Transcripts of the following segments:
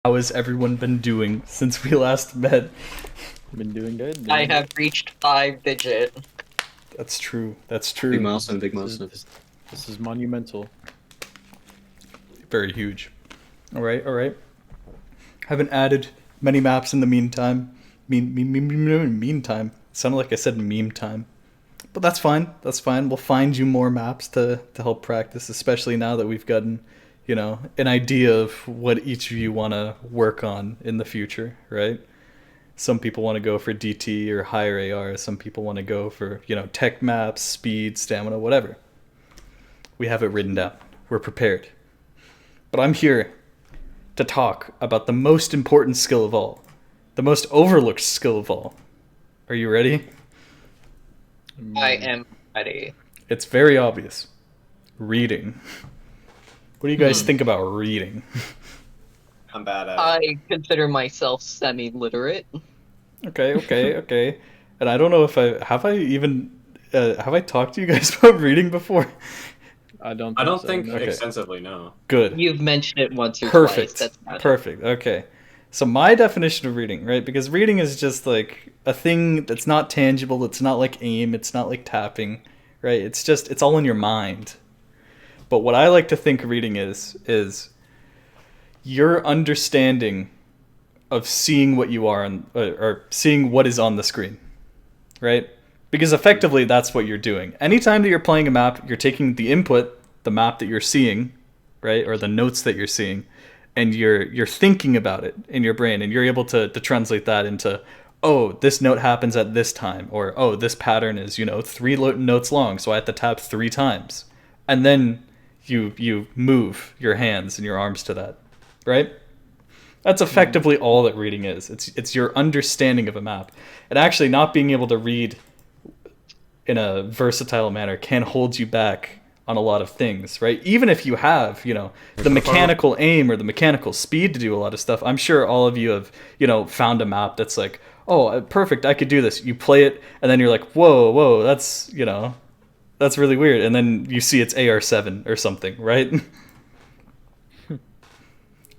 How has everyone been doing since we last met? Been doing good. I have reached 5-digit. That's true. That's Big true. milestone, big This milestone. this is monumental. Very huge. All right, all right. Haven't added many maps in the meantime. Meantime. It sounded like I said meme time. But that's fine. That's fine. We'll find you more maps to help practice, especially now that we've gotten, an idea of what each of you want to work on in the future, right? Some people want to go for DT or higher AR. Some people want to go for, tech maps, speed, stamina, whatever. We have it written down. We're prepared. But I'm here to talk about the most important skill of all, the most overlooked skill of all. Are you ready? I am ready. It's very obvious. Reading. What do you guys think about reading? I'm bad at it. I consider myself semi-literate. Okay. And I don't know if have I talked to you guys about reading before? I don't I don't so, think no. Okay. extensively, no. Good. You've mentioned it once or Perfect. twice. That's about it. Perfect. Okay. So my definition of reading, right? Because reading is just like a thing that's not tangible. It's not like aim. It's not like tapping, right? It's all in your mind. But what I like to think reading is your understanding of seeing what you are or seeing what is on the screen, right? Because effectively that's what you're doing. Anytime that you're playing a map, you're taking the input, the map that you're seeing, right, or the notes that you're seeing, and you're thinking about it in your brain, and you're able to translate that into, oh, this note happens at this time, or oh, this pattern is 3 notes long, so I have to tap 3 times, and then you move your hands and your arms to that, right? That's effectively all that reading is. It's your understanding of a map, and actually not being able to read in a versatile manner can hold you back on a lot of things, right? Even if you have, the mechanical aim or the mechanical speed to do a lot of stuff, I'm sure all of you have, found a map that's like, oh, perfect, I could do this. You play it, and then you're like, whoa, that's, that's really weird. And then you see it's AR7 or something, right?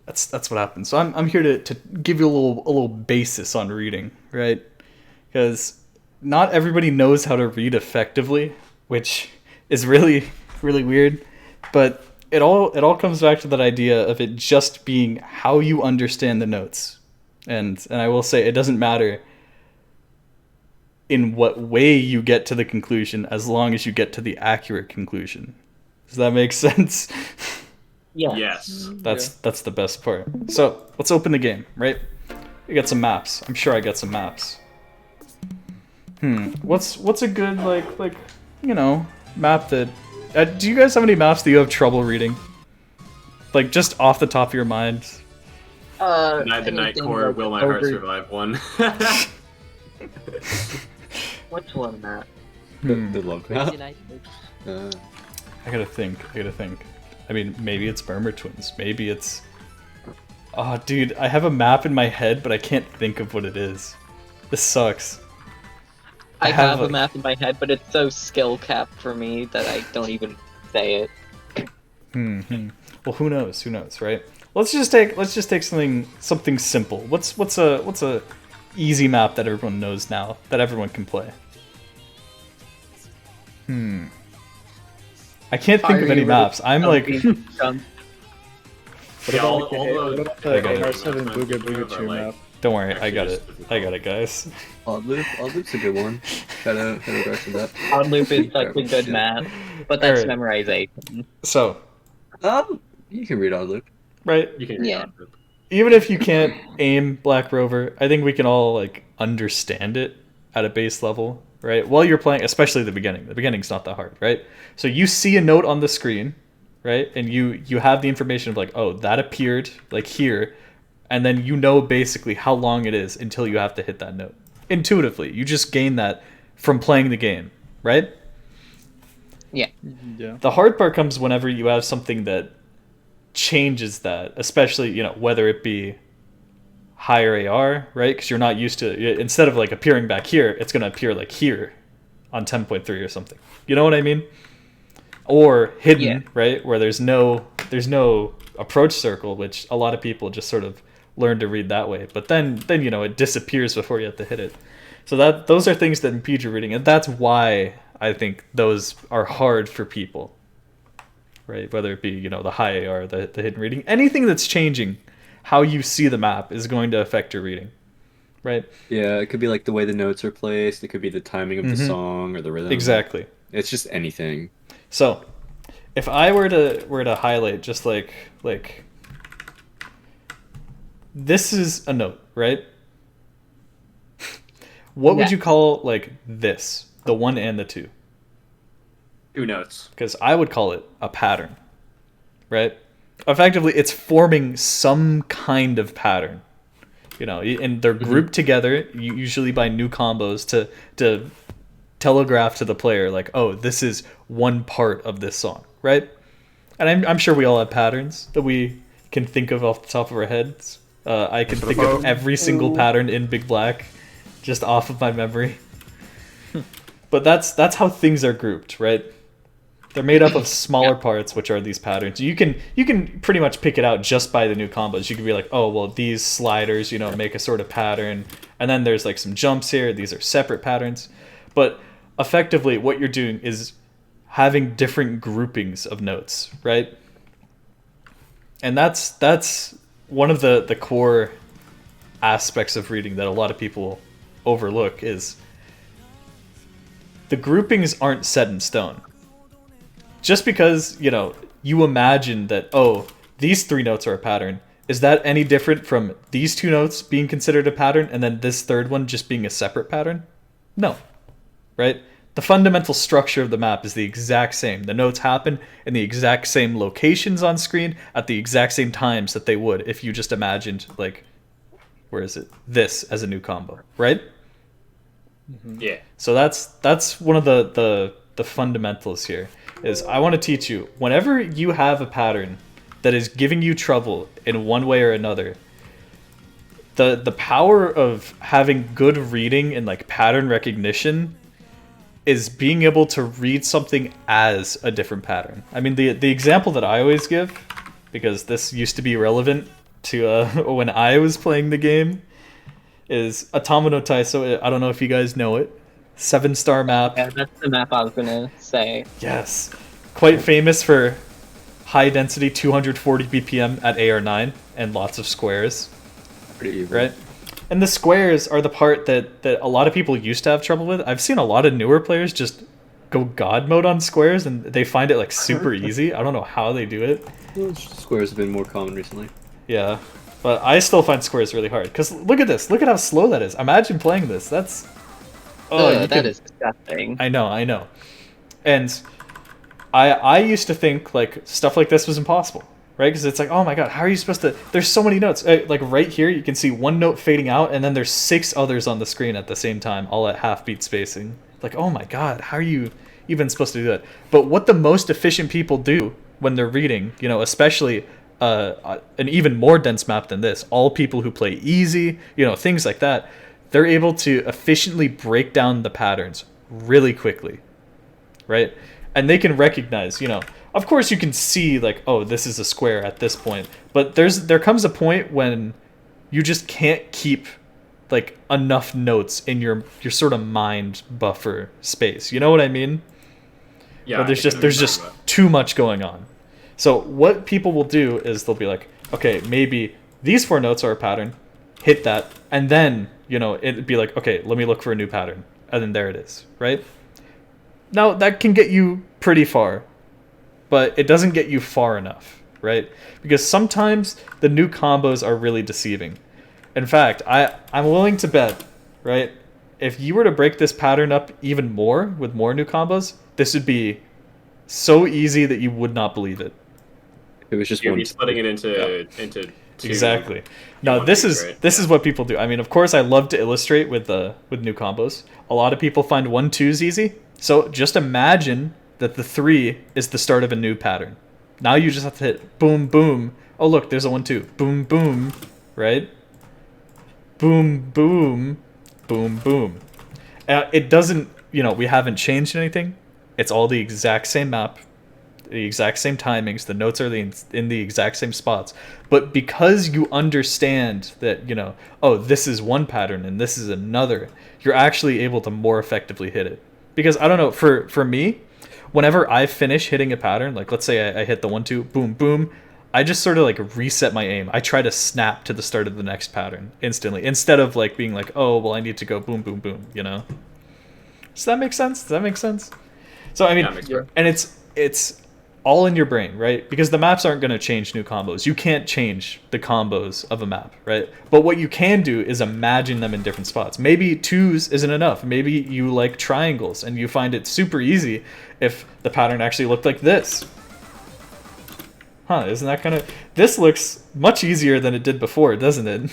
That's what happens. So I'm here to give you a little basis on reading, right? Because not everybody knows how to read effectively, which is really weird, but it all comes back to that idea of it just being how you understand the notes. And I will say it doesn't matter in what way you get to the conclusion as long as you get to the accurate conclusion. Does that make sense? Yeah. Yes. That's the best part. So let's open the game, right? We got some maps. I'm sure I got some maps. What's a good map that? Do you guys have any maps that you have trouble reading? Like just off the top of your mind. The Night anything Core, like Will My Heart over- Survive one. Which one, Matt? The love map. I gotta think. I mean, maybe it's Burmer Twins. Maybe it's. Oh, dude, I have a map in my head, but I can't think of what it is. This sucks. I have have a like- map in my head, but it's so skill capped for me that I don't even say it. Well, who knows? Who knows, right? Let's just take something simple. What's a easy map that everyone knows now that everyone can play? I can't think of any maps. I'm like, What Yeah, all about the- the I got it. R7 Booga Booga 2 map? don't worry, I got it, guys. Odd Loop's a good one. Shout out regards to that. Odd Loop is such a good map, but that's Alright. memorization. So, You can read Odd Loop. right, You can read Yeah. Odd Loop. even if you can't aim Black Rover, I think we can all like understand it at a base level, right? While you're playing, especially the beginning. The beginning's not that hard, right? So you see a note on the screen, right? And you have the information of like, oh, that appeared like here, and then you know basically how long it is until you have to hit that note. Intuitively, you just gain that from playing the game, right? Yeah. Yeah. The hard part comes whenever you have something that changes that, especially, whether it be higher AR, right? Because you're not used to, instead of like appearing back here, it's going to appear like here on 10.3 or something. You know what I mean? Or hidden, Yeah. right? Where there's no approach circle, which a lot of people just sort of learn to read that way. But then you know, it disappears before you have to hit it. So those are things that impede your reading, and that's why I think those are hard for people, right? Whether it be, you know, the high AR, the hidden reading, anything that's changing how you see the map is going to affect your reading, right? Yeah, it could be like the way the notes are placed. It could be the timing of the song or the rhythm. Exactly. It's just anything. So, if I were to highlight just like this is a note, right? What would you call like this, the 1 and the 2? 2 notes. Because I would call it a pattern, right? Effectively, it's forming some kind of pattern, you know, and they're grouped together usually by new combos to telegraph to the player like, oh, this is one part of this song, right? And I'm sure we all have patterns that we can think of off the top of our heads. I can think of every single pattern in Big Black just off of my memory. But that's how things are grouped, right? They're made up of smaller parts, which are these patterns. You can pretty much pick it out just by the new combos. You can be like, oh, well, these sliders, you know, make a sort of pattern, and then there's like some jumps here. These are separate patterns, but effectively, what you're doing is having different groupings of notes, right? And that's one of the core aspects of reading that a lot of people overlook is the groupings aren't set in stone. Just because, you know, you imagine that, oh, these 3 notes are a pattern, is that any different from these 2 notes being considered a pattern and then this third one just being a separate pattern? No. Right? The fundamental structure of the map is the exact same. The notes happen in the exact same locations on screen at the exact same times that they would if you just imagined, like, where is it? This as a new combo, right? Yeah. So that's one of the fundamentals here. Is I want to teach you, whenever you have a pattern that is giving you trouble in one way or another, the power of having good reading and like pattern recognition is being able to read something as a different pattern. I mean, the example that I always give, because this used to be relevant to when I was playing the game, is Atama no Taiso. I don't know if you guys know it. 7-star map. Yeah, that's the map I was gonna say. Yes. Quite famous for high density 240 BPM at AR9 and lots of squares. Pretty evil. Right? And the squares are the part that a lot of people used to have trouble with. I've seen a lot of newer players just go god mode on squares and they find it like super easy. I don't know how they do it. Squares have been more common recently. Yeah. But I still find squares really hard. Because look at this. Look at how slow that is. Imagine playing this. That's... Oh, that is disgusting. I know. And I used to think like stuff like this was impossible, right? Because it's like, oh my god, how are you supposed to... There's so many notes. Like right here, you can see one note fading out, and then there's 6 others on the screen at the same time, all at half-beat spacing. Like, oh my god, how are you even supposed to do that? But what the most efficient people do when they're reading, you know, especially an even more dense map than this, all people who play easy, you know, things like that, they're able to efficiently break down the patterns really quickly, right? And they can recognize, you know, of course you can see like, oh, this is a square at this point, but there comes a point when you just can't keep like enough notes in your sort of mind buffer space. You know what I mean? Yeah. But there's just too much going on. So what people will do is they'll be like, okay, maybe these 4 notes are a pattern, hit that, and then, you know, it'd be like, okay, let me look for a new pattern. And then there it is, right? Now, that can get you pretty far, but it doesn't get you far enough, right? Because sometimes the new combos are really deceiving. In fact, I'm willing to bet, right, if you were to break this pattern up even more with more new combos, this would be so easy that you would not believe it. It was just You'd one. be splitting it into 2. Exactly. Now this is what people do. I mean, of course, I love to illustrate with new combos. A lot of people find 1-2s easy. So just imagine that the 3 is the start of a new pattern. Now you just have to hit boom, boom. Oh look, there's a 1-2. Boom, boom. Right? Boom, boom, boom, boom. It doesn't. You know, we haven't changed anything. It's all the exact same map. the exact same timings, the notes are in the exact same spots. But because you understand that, you know, oh, this is one pattern and this is another, you're actually able to more effectively hit it. Because I don't know, for me, whenever I finish hitting a pattern, like let's say I hit the 1-2, boom, boom, I just sort of like reset my aim. I try to snap to the start of the next pattern instantly, instead of like being like, oh, well, I need to go boom, boom, boom, you know? Does that make sense? Does that make sense? So, I mean, and it's all in your brain, right? Because the maps aren't going to change new combos. You can't change the combos of a map, right? But what you can do is imagine them in different spots. Maybe 2s isn't enough. Maybe you like triangles and you find it super easy if the pattern actually looked like this. Huh, isn't that kind of... This looks much easier than it did before, doesn't it?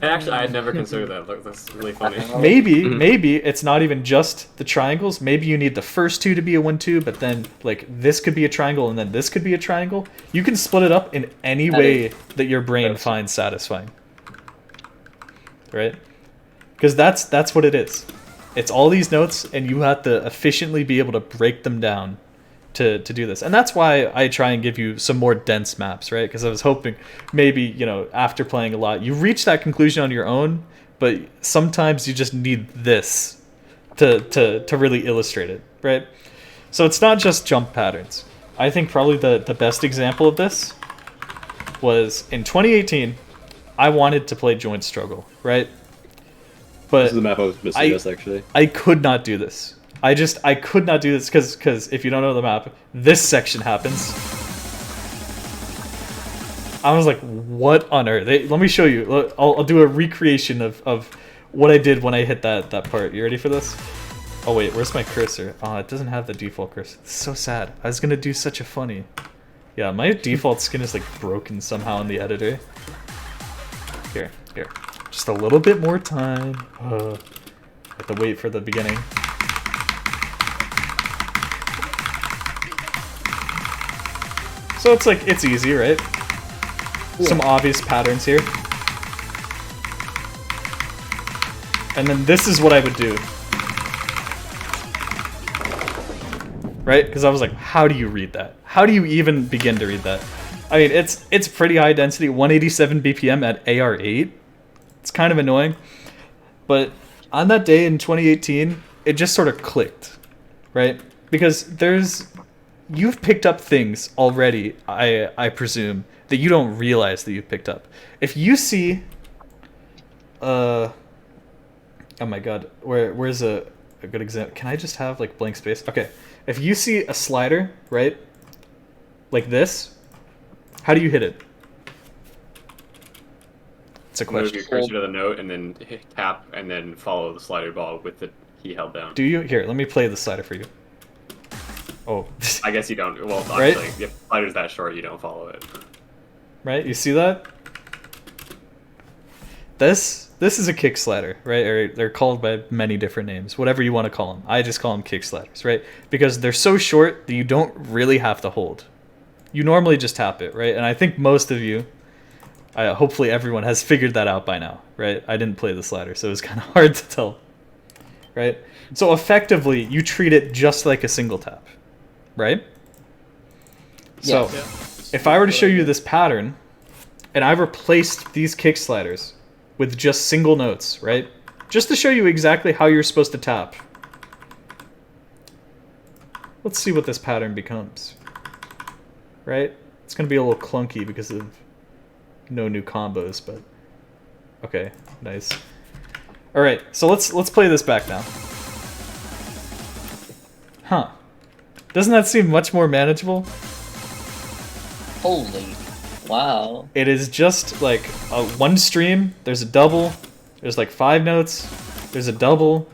And actually, I had never considered that. Look, that's really funny. Maybe it's not even just the triangles. Maybe you need the first 2 to be a 1-2, but then like this could be a triangle and then this could be a triangle. You can split it up in any way that your brain finds satisfying. Right? Because that's what it is. It's all these notes, and you have to efficiently be able to break them down to do this. And that's why I try and give you some more dense maps, right? Because I was hoping maybe, you know, after playing a lot, you reach that conclusion on your own, but sometimes you just need this to really illustrate it, right? So it's not just jump patterns. I think probably the best example of this was in 2018, I wanted to play Joint Struggle, right? But This is the map I was missing this, actually. I could not do this. I could not do this because if you don't know the map, this section happens. I was like, what on earth? Let me show you. I'll do a recreation of what I did when I hit that part. You ready for this? Oh wait, where's my cursor? Oh, it doesn't have the default cursor. It's so sad. I was gonna do such a funny. Yeah, my default skin is like broken somehow in the editor. Here. Just a little bit more time. Have to wait for the beginning. So it's like, it's easy, right? Yeah. Some obvious patterns here. And then this is what I would do. Right? Because I was like, how do you read that? How do you even begin to read that? I mean, it's pretty high density, 187 BPM at AR8. It's kind of annoying. But on that day in 2018, it just sort of clicked, right? Because you've picked up things already, I presume, that you don't realize that you've picked up. If you see, oh my god, where's a good example? Can I just have like blank space? Okay, if you see a slider, right, like this, how do you hit it? It's a question. Move your cursor to the note and then tap and then follow the slider ball with the key held down. Do you? Here, let me play the slider for you. Oh. I guess you don't. Well, right? Obviously, if the slider's that short, you don't follow it. Right? You see that? This is a kick slider, right? Or they're called by many different names, whatever you want to call them. I just call them kick sliders, right? Because they're so short that you don't really have to hold. You normally just tap it, right? And I think most of you, hopefully everyone has figured that out by now, right? I didn't play the slider, so it was kind of hard to tell, right? So effectively, you treat it just like a single tap, right? So if I were to show you this pattern, and I replaced these kick sliders with just single notes, right? Just to show you exactly how you're supposed to tap. Let's see what this pattern becomes, right? It's going to be a little clunky because of no new combos, but okay, nice. All right, so let's play this back now. Huh? Doesn't that seem much more manageable? Holy, wow! It is just like one stream. There's a double. There's like 5 notes. There's a double.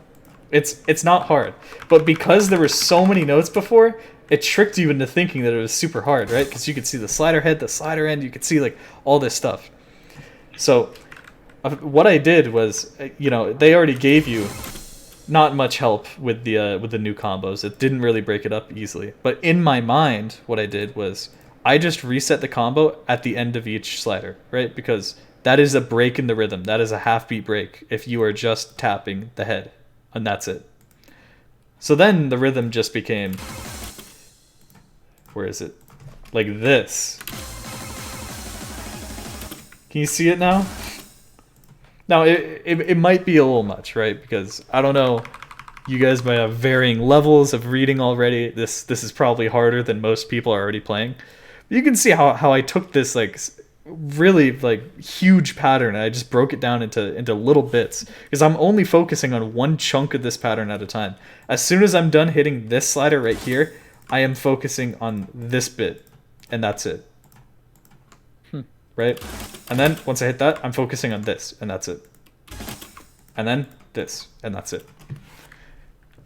It's not hard, but because there were so many notes before, it tricked you into thinking that it was super hard, right? Because you could see the slider head, the slider end, you could see like all this stuff. So what I did was, you know, they already gave you not much help with the new combos. It didn't really break it up easily. But in my mind, what I did was I just reset the combo at the end of each slider, right? Because that is a break in the rhythm. That is a half beat break if you are just tapping the head, and that's it. So then the rhythm just became Where is it? Like this. Can you see it now? Now, it might be a little much, right? Because, I don't know, you guys might have varying levels of reading already. This is probably harder than most people are already playing. You can see how I took this, like, really, like, huge pattern and I just broke it down into little bits. Because I'm only focusing on one chunk of this pattern at a time. As soon as I'm done hitting this slider right here, I am focusing on this bit. And that's it. Right? And then once I hit that, I'm focusing on this, and that's it. And then this, and that's it.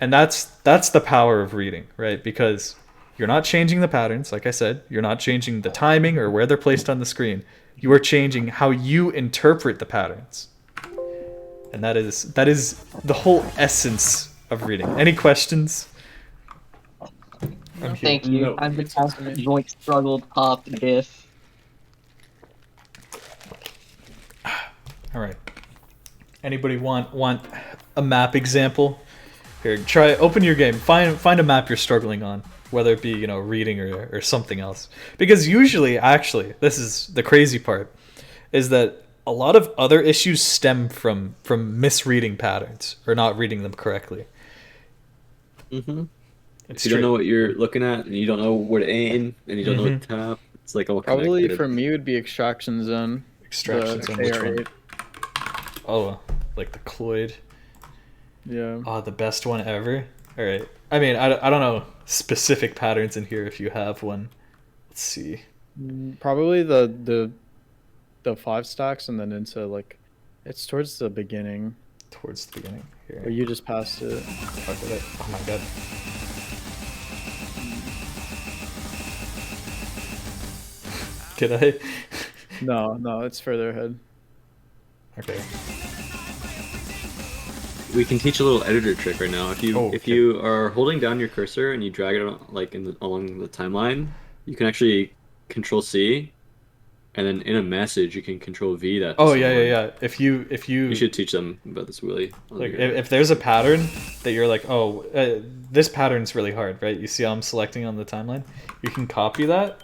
And that's the power of reading, right? Because you're not changing the patterns, like I said. You're not changing the timing or where they're placed on the screen. You are changing how you interpret the patterns. And that is the whole essence of reading. Any questions? No, thank you. No. I'm the constant joint struggled pop diff. All right. Anybody want a map example? Here, try open your game. Find a map you're struggling on, whether it be, you know, reading or something else. Because usually, actually, this is the crazy part, is that a lot of other issues stem from misreading patterns or not reading them correctly. Mm-hmm. It's If you don't true. know what you're looking at, and you don't know where to aim, and you don't know what to tap, it's like all Probably connected. for me would be Extraction Zone. Extraction the Zone, which one? AR8. Oh, like the Cloyd. Yeah. Oh, the best one ever. All right. I mean, I don't know specific patterns in here if you have one. Let's see. Probably the 5 stacks and then into like, it's towards the beginning. Towards the beginning here. Or you just passed it. Fuck with it. Oh my god. Did I? No, it's further ahead. Okay. We can teach a little editor trick right now. If you Oh, if okay. you are holding down your cursor and you drag it like along the timeline, you can actually Control C, and then in a message you can Control V that. to Oh yeah, someone. yeah. If you You should teach them about this, Willie. like if there's a pattern that you're like, oh, this pattern's really hard, right? You see how I'm selecting on the timeline? You can copy that,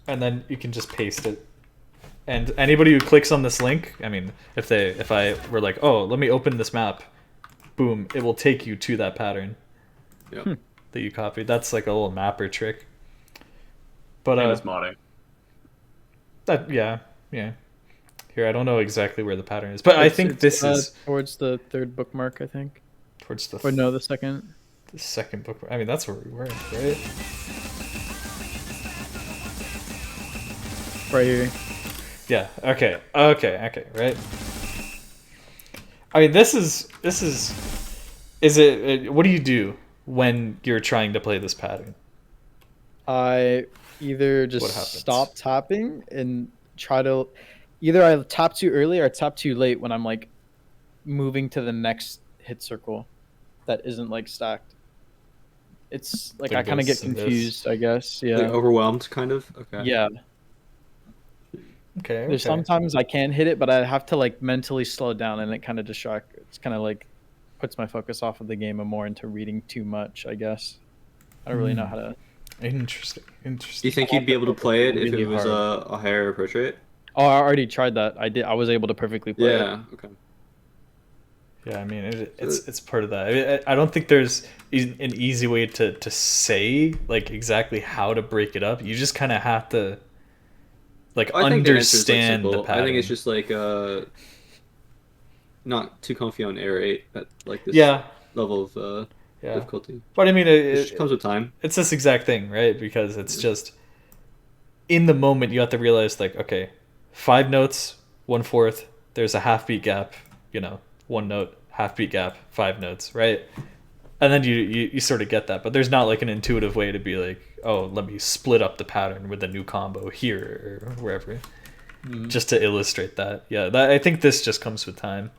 and then you can just paste it. And anybody who clicks on this link, I mean, if I were like, oh, let me open this map, boom, it will take you to that pattern Yeah. that you copied. That's like a little mapper trick. But And it's modding. that yeah. Here, I don't know exactly where the pattern is, but I think this is towards the 3rd bookmark, I think. towards the Or no, the 2nd. the second book. I mean, that's where we were, right? Right here. Yeah. Okay. Right. I mean, this is. Is it? What do you do when you're trying to play this pattern? I either What just happens? stop tapping and try to either I tap too early or I tap too late when I'm like moving to the next hit circle that isn't like stacked. It's like Like I kind of get this and this. confused, I guess. Yeah. Like overwhelmed, kind of. Okay. Yeah. Okay. There's sometimes I can hit it, but I have to like mentally slow down and it kind of distract. It's kind of like puts my focus off of the game and more into reading too much, I guess. I don't really know how to. Interesting. Do you think you'd be able to play it if it was a higher approach rate? Oh, I already tried that. I did. I was able to perfectly play it. Yeah. Okay. Yeah, I mean, it's part of that. I don't think there's an easy way to say like exactly how to break it up. You just kind of have to like I think the answer is, like, understand the simple. pattern. I think it's just like not too comfy on Air 8 at like this yeah, level of yeah. difficulty. But I mean, It just comes with time. it's this exact thing, right? Because it's just in the moment you have to realize like, okay, 5 notes, 1/4. There's a half beat gap. You know, 1 note, half beat gap, 5 notes, right? And then you sort of get that, but there's not like an intuitive way to be like, oh, let me split up the pattern with a new combo here or wherever, just to illustrate that. Yeah, I think this just comes with time.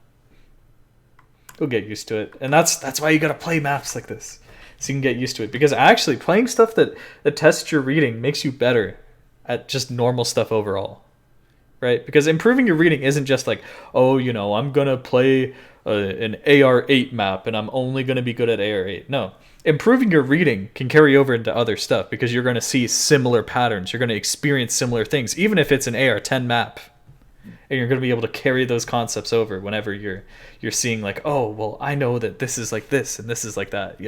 You'll get used to it, and that's why you gotta play maps like this, so you can get used to it. Because actually, playing stuff that tests your reading makes you better at just normal stuff overall, right? Because improving your reading isn't just like, oh, I'm gonna play an AR8 map and I'm only gonna be good at AR8. No, improving your reading can carry over into other stuff because you're gonna see similar patterns. You're gonna experience similar things, even if it's an AR10 map, and you're gonna be able to carry those concepts over whenever you're seeing like, oh, well, I know that this is like this and this is like that.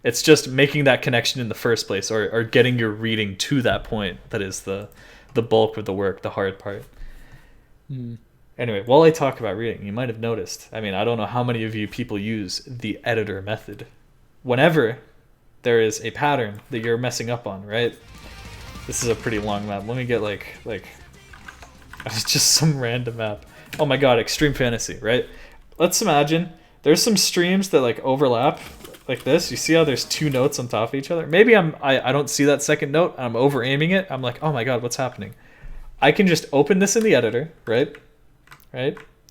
It's just making that connection in the first place, or getting your reading to that point that is the bulk of the work, the hard part. Anyway, while I talk about reading, you might have noticed, I don't know how many of you people use the editor method. Whenever there is a pattern that you're messing up on, right? This is a pretty long map. Let me get like it's just some random map. Oh my god, Extreme Fantasy, right? Let's imagine there's some streams that like overlap like this. You see how there's two notes on top of each other? Maybe I don't see that second note. I'm over aiming it. I'm like, oh my god, what's happening? I can just open this in the editor, right?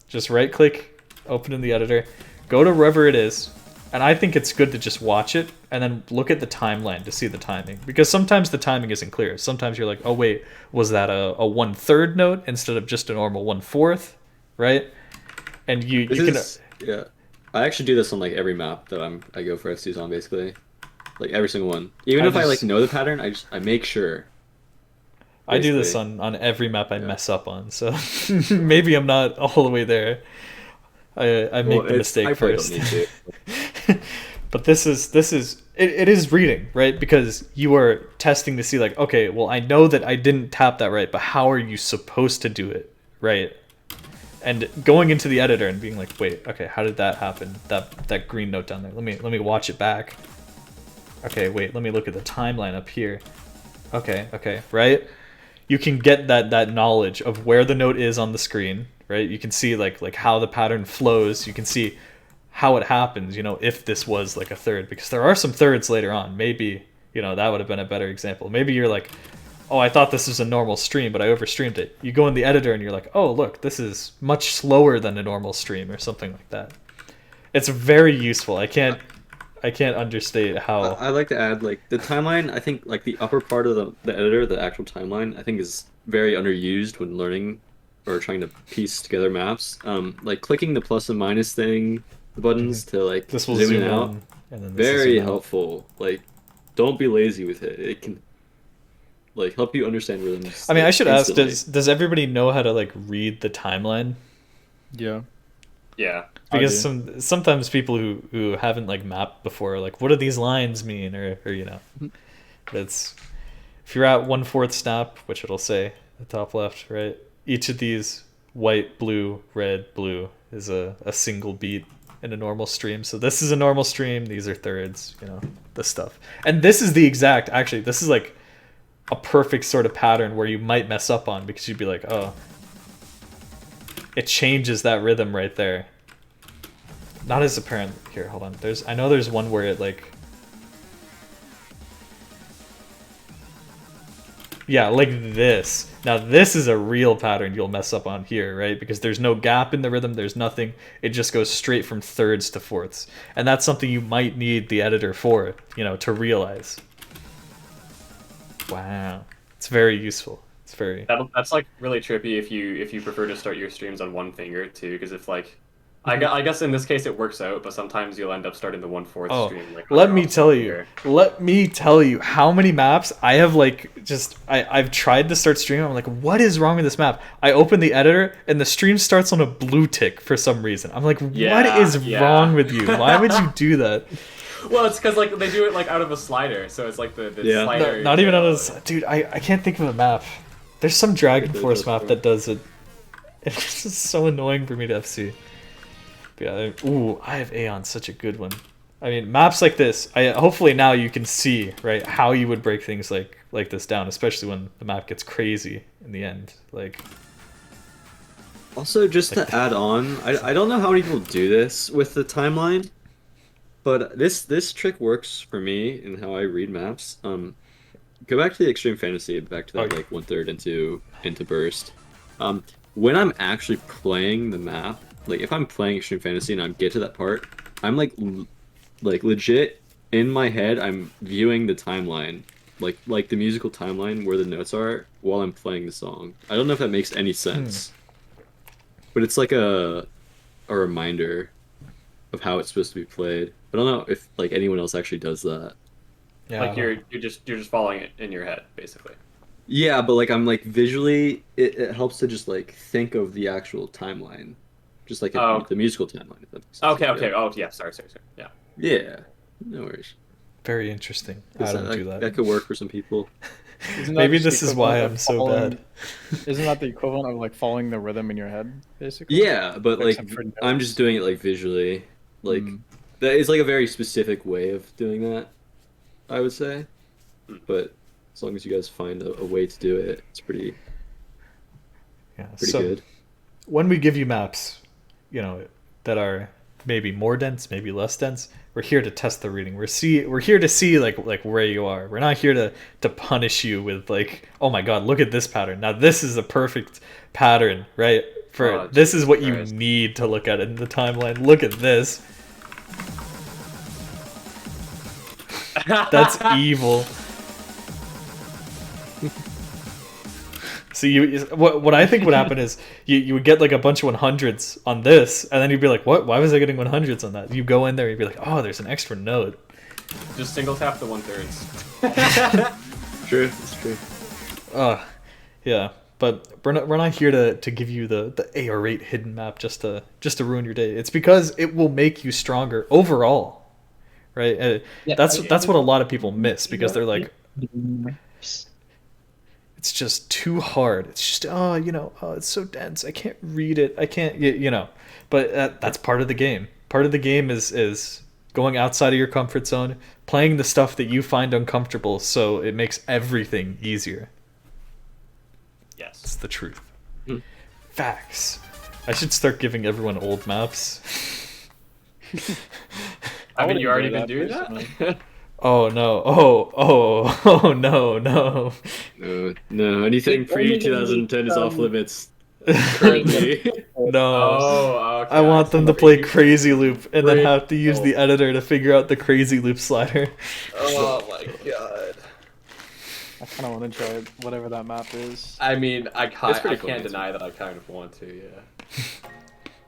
Just right click, open in the editor, go to wherever it is, and I think it's good to just watch it and then look at the timeline to see the timing, because sometimes the timing isn't clear. Sometimes you're like, oh wait, was that a 1/3 note instead of just a normal 1/4, right? And you can yeah. I actually do this on like every map that I go for SCs on, basically, like every single one. Even if I like know the pattern, I make sure. I do this on every map I mess up on, so maybe I'm not all the way there. I make the mistake first. Don't need to. But this is it is reading, right? Because you are testing to see like, okay, well, I know that I didn't tap that right, but how are you supposed to do it, right? And going into the editor and being like, wait, okay, how did that happen? That green note down there. Let me watch it back. Okay, wait, let me look at the timeline up here. Okay, right? You can get that knowledge of where the note is on the screen, right? You can see like how the pattern flows. You can see how it happens, if this was like a third, because there are some thirds later on. Maybe, that would have been a better example. Maybe you're like, oh, I thought this was a normal stream, but I overstreamed it. You go in the editor and you're like, oh, look, this is much slower than a normal stream, or something like that. It's very useful. I can't understate how. I like to add like the timeline. I think like the upper part of the editor, the actual timeline, I think is very underused when learning or trying to piece together maps. Like clicking the plus and minus thing, the buttons to like this will zoom zoom in out. And then this Very is helpful. Like, don't be lazy with it. It can like help you understand rhythms. I should instantly. ask, does everybody know how to like read the timeline? Yeah. Yeah. Because sometimes people who haven't like mapped before are like, what do these lines mean, or it's, if you're at 1/4 snap, which it'll say at the top left, right, each of these white, blue, red, blue is a single beat in a normal stream. So this is a normal stream, these are thirds, this stuff. And this is this is like a perfect sort of pattern where you might mess up on, because you'd be like, oh, it changes that rhythm right there. Not as apparent here. Hold on. I know there's one where it like, yeah, like this. Now this is a real pattern you'll mess up on here, right? Because there's no gap in the rhythm. There's nothing. It just goes straight from thirds to fourths, and that's something you might need the editor for, to realize. Wow, it's very useful. It's very. That's like really trippy if you prefer to start your streams on one finger too, because if like, I guess in this case it works out, but sometimes you'll end up starting the 1/4 stream. Like, let me tell you how many maps I have like I've tried to start streaming. I'm like, what is wrong with this map? I open the editor and the stream starts on a blue tick for some reason. I'm like, what is wrong with you? Why would you do that? Well, it's because like they do it like out of a slider, so it's like the slider. No, not even out of dude. I can't think of a map. There's some Dragon Force map that does it. It's just so annoying for me to FC. But yeah, I have Aeon, such a good one. Maps like this, hopefully now you can see, right, how you would break things like this down, especially when the map gets crazy in the end. Like, also, just to add on, I don't know how many people do this with the timeline, but this trick works for me in how I read maps. Go back to the Extreme Fantasy, back to that like 1/3 into burst. When I'm actually playing the map, like if I'm playing Extreme Fantasy and I get to that part, I'm like legit in my head, I'm viewing the timeline like the musical timeline where the notes are while I'm playing the song. I don't know if that makes any sense, but it's like a reminder of how it's supposed to be played. I don't know if like anyone else actually does that. Yeah. Like you're just following it in your head, basically. Yeah, but like I'm like visually, it helps to just like think of the actual timeline, just like Oh. the musical timeline. If that makes sense. Okay. Yeah. Oh, yeah. Sorry. Yeah. Yeah. No worries. Very interesting. I don't do that. That could work for some people. Isn't that Maybe just this the is why equivalent I'm of so following- bad. Isn't that the equivalent of like following the rhythm in your head, basically? Yeah, but like Except for I'm notes. just doing it like visually. Like Mm. that is like a very specific way of doing that, I would say. But as long as you guys find a way to do it, it's pretty Yeah. pretty So good. when we give you maps, that are maybe more dense, maybe less dense, we're here to test the reading. We're here to see like where you are. We're not here to punish you with like, oh my god, look at this pattern. Now this is a perfect pattern, right? For Oh, this is what you Christ. need to look at in the timeline. Look at this. That's evil. So what I think would happen is you would get like a bunch of 100s on this, and then you'd be like, what? Why was I getting 100s on that? You go in there, you'd be like, oh, there's an extra note. Just single tap the 1/3. True, it's true. Yeah. But we're not here to give you the AR8 hidden map just to ruin your day. It's because it will make you stronger overall, right? And that's what a lot of people miss because they're like, it's just too hard. It's just it's so dense. I can't read it. I can't But that's part of the game. Part of the game is going outside of your comfort zone, playing the stuff that you find uncomfortable, so it makes everything easier. Yes. It's the truth. Hmm. Facts. I should start giving everyone old maps. I mean, wouldn't you already do been that doing personally. that. Oh no! Oh no! No, anything pre 2010 is off limits currently. No! Oh, okay. I want them to play Crazy Loop and then Great. have to use the editor to figure out the Crazy Loop slider. Oh my god. I kind of want to try whatever that map is. I mean, I It's can't pretty cool. deny that I kind of want to. Yeah.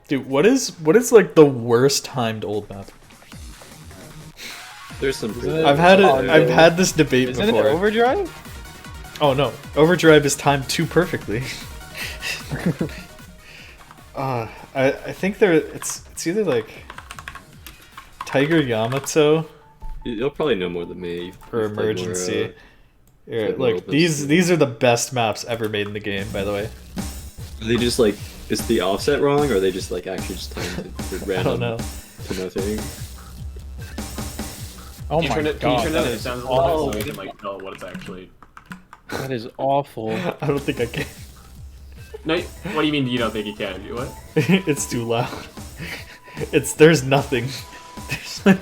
Dude, what is like the worst timed old map? There's some. Isn't it- I've had Oh, I've had this debate Isn't it before. Overdrive? Oh no, Overdrive is timed too perfectly. I think it's either like Tiger Yamato You'll probably know more than me. or You've played more, Emergency. Yeah, played more look, old maps these than these are the best maps ever made in the game, by the way. Are they just like, is the offset wrong, or are they just like actually just timed to I random don't know. to nothing? Oh Can you my turn it? Can you god, turn that down the is sounds a little bit awful. so we can like tell what it's actually? That is awful. I don't think I can. No. What do you mean you don't think you can? What? It's too loud. There's nothing. There's like,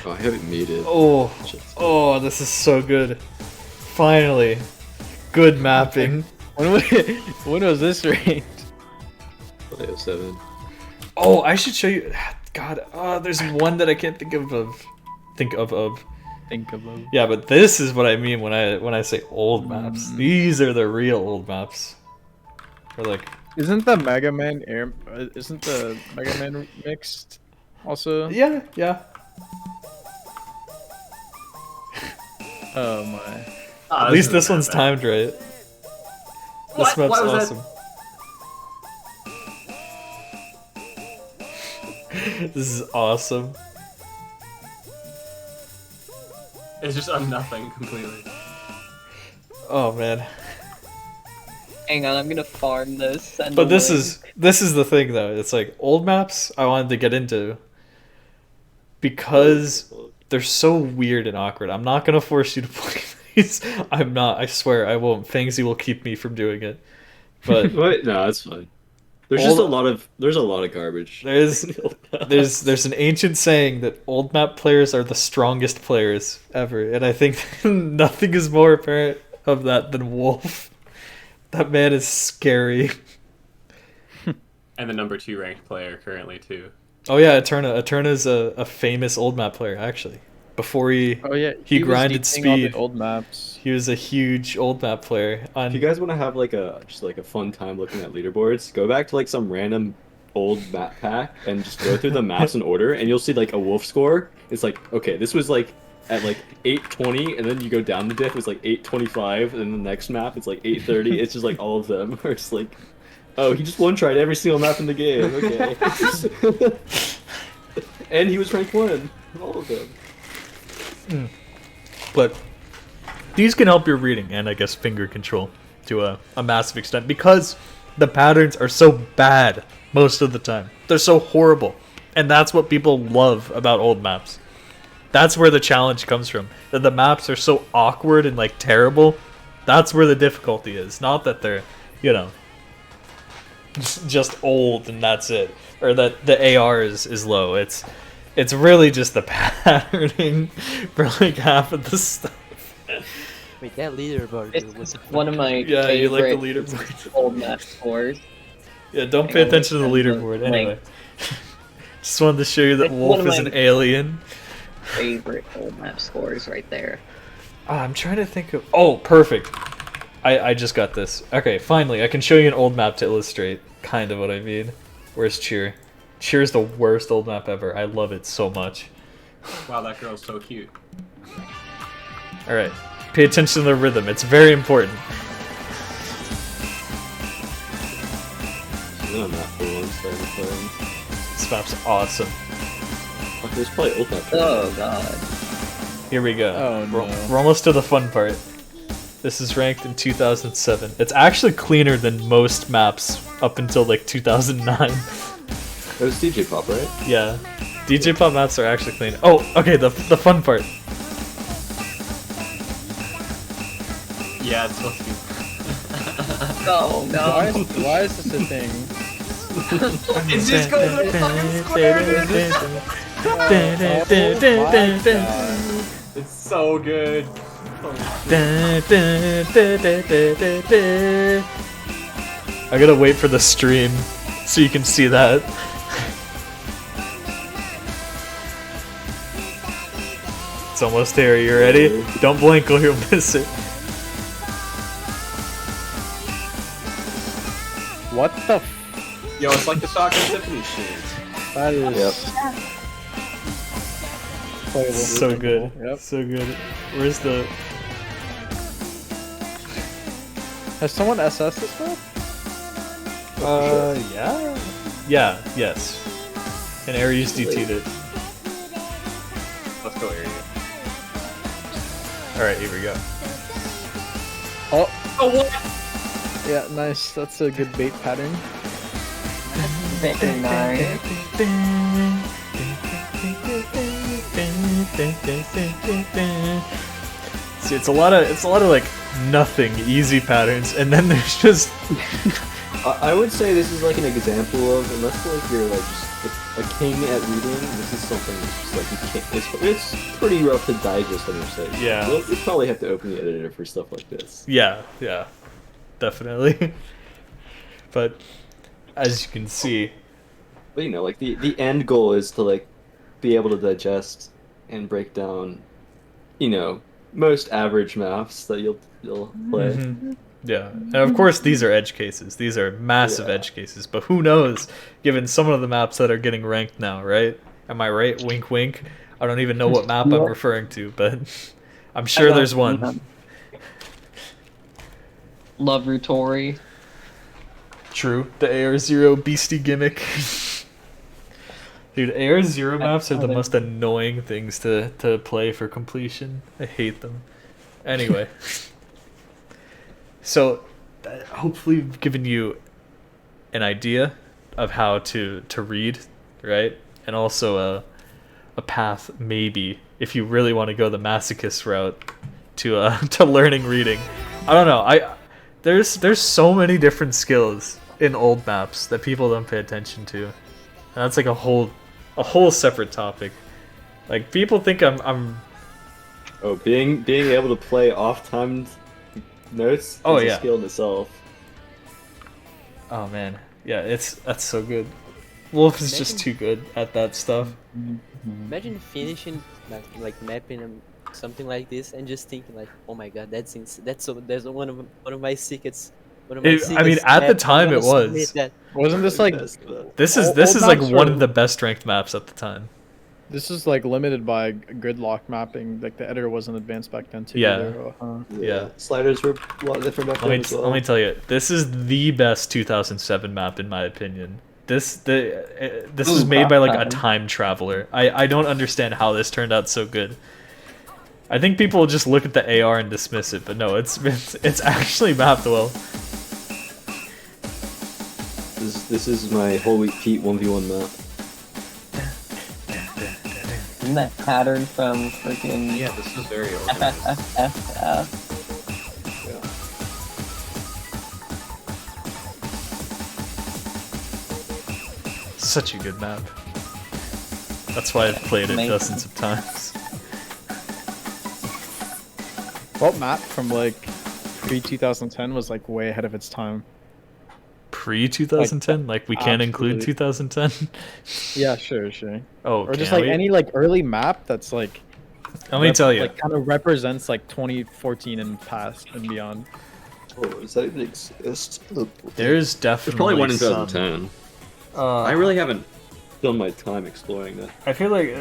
Oh, I haven't muted. oh, this is so good. Finally, good mapping. When was this ranked? Play 07. Oh, I should show you. God, there's one that I can't think of. Think of. Think of them. Yeah, but this is what I mean when I say old maps. These are the real old maps. Or like, Isn't the Mega Man Isn't the Mega Man mixed? Also. yeah. Oh my. At least this one's timed right. This What? map's Why was that- awesome. This is awesome. It's just on nothing completely. Oh man. Hang on, I'm gonna farm this. Send But a this link. is the thing though. It's like old maps I wanted to get into because they're so weird and awkward. I'm not gonna force you to play these. I'm not. I swear I won't. Fangsy will keep me from doing it. But What? No, that's fine. There's Old- just a lot of garbage. there's an ancient saying that old map players are the strongest players ever, and I think nothing is more apparent of that than Wolf. That man is scary. And the number 2 ranked player currently too. Oh yeah, Eterna. Eterna's a famous old map player actually. before he Oh yeah, he was grinded DPing all the speed. old maps. He was a huge old map player. If you guys want to have like a fun time looking at leaderboards, go back to like some random old map pack and just go through the maps in order, and you'll see like a wolf score. It's like, okay, this was like at like 820, and then you go down the diff, it's like 825, and then the next map it's like 830. It's just like all of them. Where it's like, oh, he just one tried every single map in the game. Okay. And he was ranked 1 in all of them. But these can help your reading and I guess finger control to a massive extent because the patterns are so bad most of the time. They're so horrible. And that's what people love about old maps. That's where the challenge comes from. That the maps are so awkward and like terrible. That's where the difficulty is. Not that they're, you know, just old and that's it. Or that the AR is low. It's really just the patterning for like half of the stuff. Wait, that leaderboard. It's Dude, what's one of my Yeah, you like the favorite leaderboard. old map scores. Yeah, don't I pay always attention to the send the leaderboard. link. Anyway. Just wanted to show you that It's one Wolf of is my- an alien. Favorite old map scores right there. I'm trying to think of... Oh, perfect. I just got this. Okay, finally, I can show you an old map to illustrate kind of what I mean. Where's Cheer? Cheer's the worst old map ever. I love it so much. Wow, that girl's so cute. Alright, pay attention to the rhythm. It's very important. No, not for one started playing. This map's awesome. Oh, there's probably old map. Oh god. Here we go. Oh, we're, no. we're almost to the fun part. This is ranked in 2007. It's actually cleaner than most maps up until like 2009. It was DJ Pop, right? Yeah. DJ Pop maps are actually clean. Oh, okay, the fun part. Yeah, it's supposed to be. Oh no. Why is this a thing? It's just going to the fucking square. Oh my God. It's so good. I gotta wait for the stream so you can see that. It's almost here. You ready? Don't blink or you'll miss it. What the? Yo, it's like the Shotgun Tiffany shit. That is Yep. playable. So good. Yep. So good. Where's the... Has someone SS this map? Yeah? Yeah, yes. And Ares DT'd it. Let's go, area. Alright, here we go. Oh, Oh, what? yeah, nice. That's a good bait pattern. Very nice. See, it's a lot of like nothing easy patterns, and then there's just I would say this is like an example of, unless like you're like just a king at reading, this is something that's just like you can't. It's pretty rough to digest on your site. Yeah. You probably have to open the editor for stuff like this. yeah, definitely. But as you can see, But you know, like the end goal is to like be able to digest and break down, you know, most average maps that you'll play. mhm, yeah, and of course these are edge cases. These are massive Yeah. edge cases. But who knows? Given some of the maps that are getting ranked now, right? Am I right? Wink, wink. I don't even know what map I'm referring to, but I'm sure there's one. Love Rutori. True. The AR0 beastie gimmick. Dude, AR0 maps are the most annoying things to play for completion. I hate them. Anyway. So, hopefully we've given you an idea of how to read, right? And also a path, maybe, if you really want to go the masochist route to to learning reading. I don't know. There's so many different skills in old maps that people don't pay attention to. And that's like a whole separate topic. Like people think I'm Oh, being able to play off-timed notes Oh, is yeah. a skill in itself. oh man. Yeah, that's so good. Wolf is just too good at that stuff. Imagine finishing like mapping something like this and just thinking like, oh my god, that's one of my secrets. One of my I mean, secrets at the maps. I time wanna it was. submit that. Wasn't this like This Old is like maps one are- of the best ranked maps at the time. this is like limited by gridlock mapping? Like the editor wasn't advanced back then too. Yeah. either. Yeah. Sliders were a lot different back Let then me as well. let me tell you, this is the best 2007 map in my opinion. This is Ooh, made by like a time. time traveler. I don't understand how this turned out so good. I think people just look at the AR and dismiss it, but no, it's actually mapped well. This is my whole week Pete 1v1 map. Isn't that pattern from freaking Yeah, this is very organized. FFFF? Such a good map. That's why I've played it Amazing. dozens of times. What map from like pre 2010 was like way ahead of its time? Pre 2010, like we can't include absolutely. 2010. Yeah, sure. Oh, Or just can like we? any like early map that's like Let me tell you. like kind of represents like 2014 and past and beyond. Oh, does that even exist? There's There's definitely probably one in some, 2010. uh, I really haven't done my time exploring that. I feel like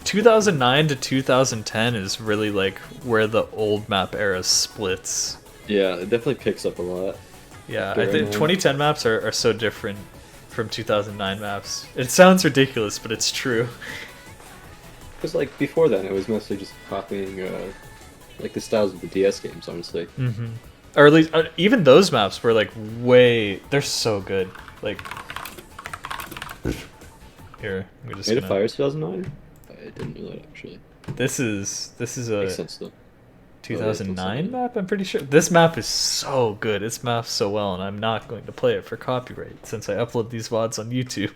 2009 to 2010 is really like where the old map era splits. Yeah, it definitely picks up a lot. Yeah, I Very think nice. 2010 maps are so different from 2009 maps. It sounds ridiculous, but it's true. Because like before then, it was mostly just copying like the styles of the DS games, honestly. Hmm. Or at least even those maps were like they're so good. Like here, I'm just Made of gonna, Fires 2009? I didn't know that actually. this is Makes a sense though. 2009 map, I'm pretty sure. This map is so good. It's mapped so well, and I'm not going to play it for copyright since I upload these VODs on YouTube.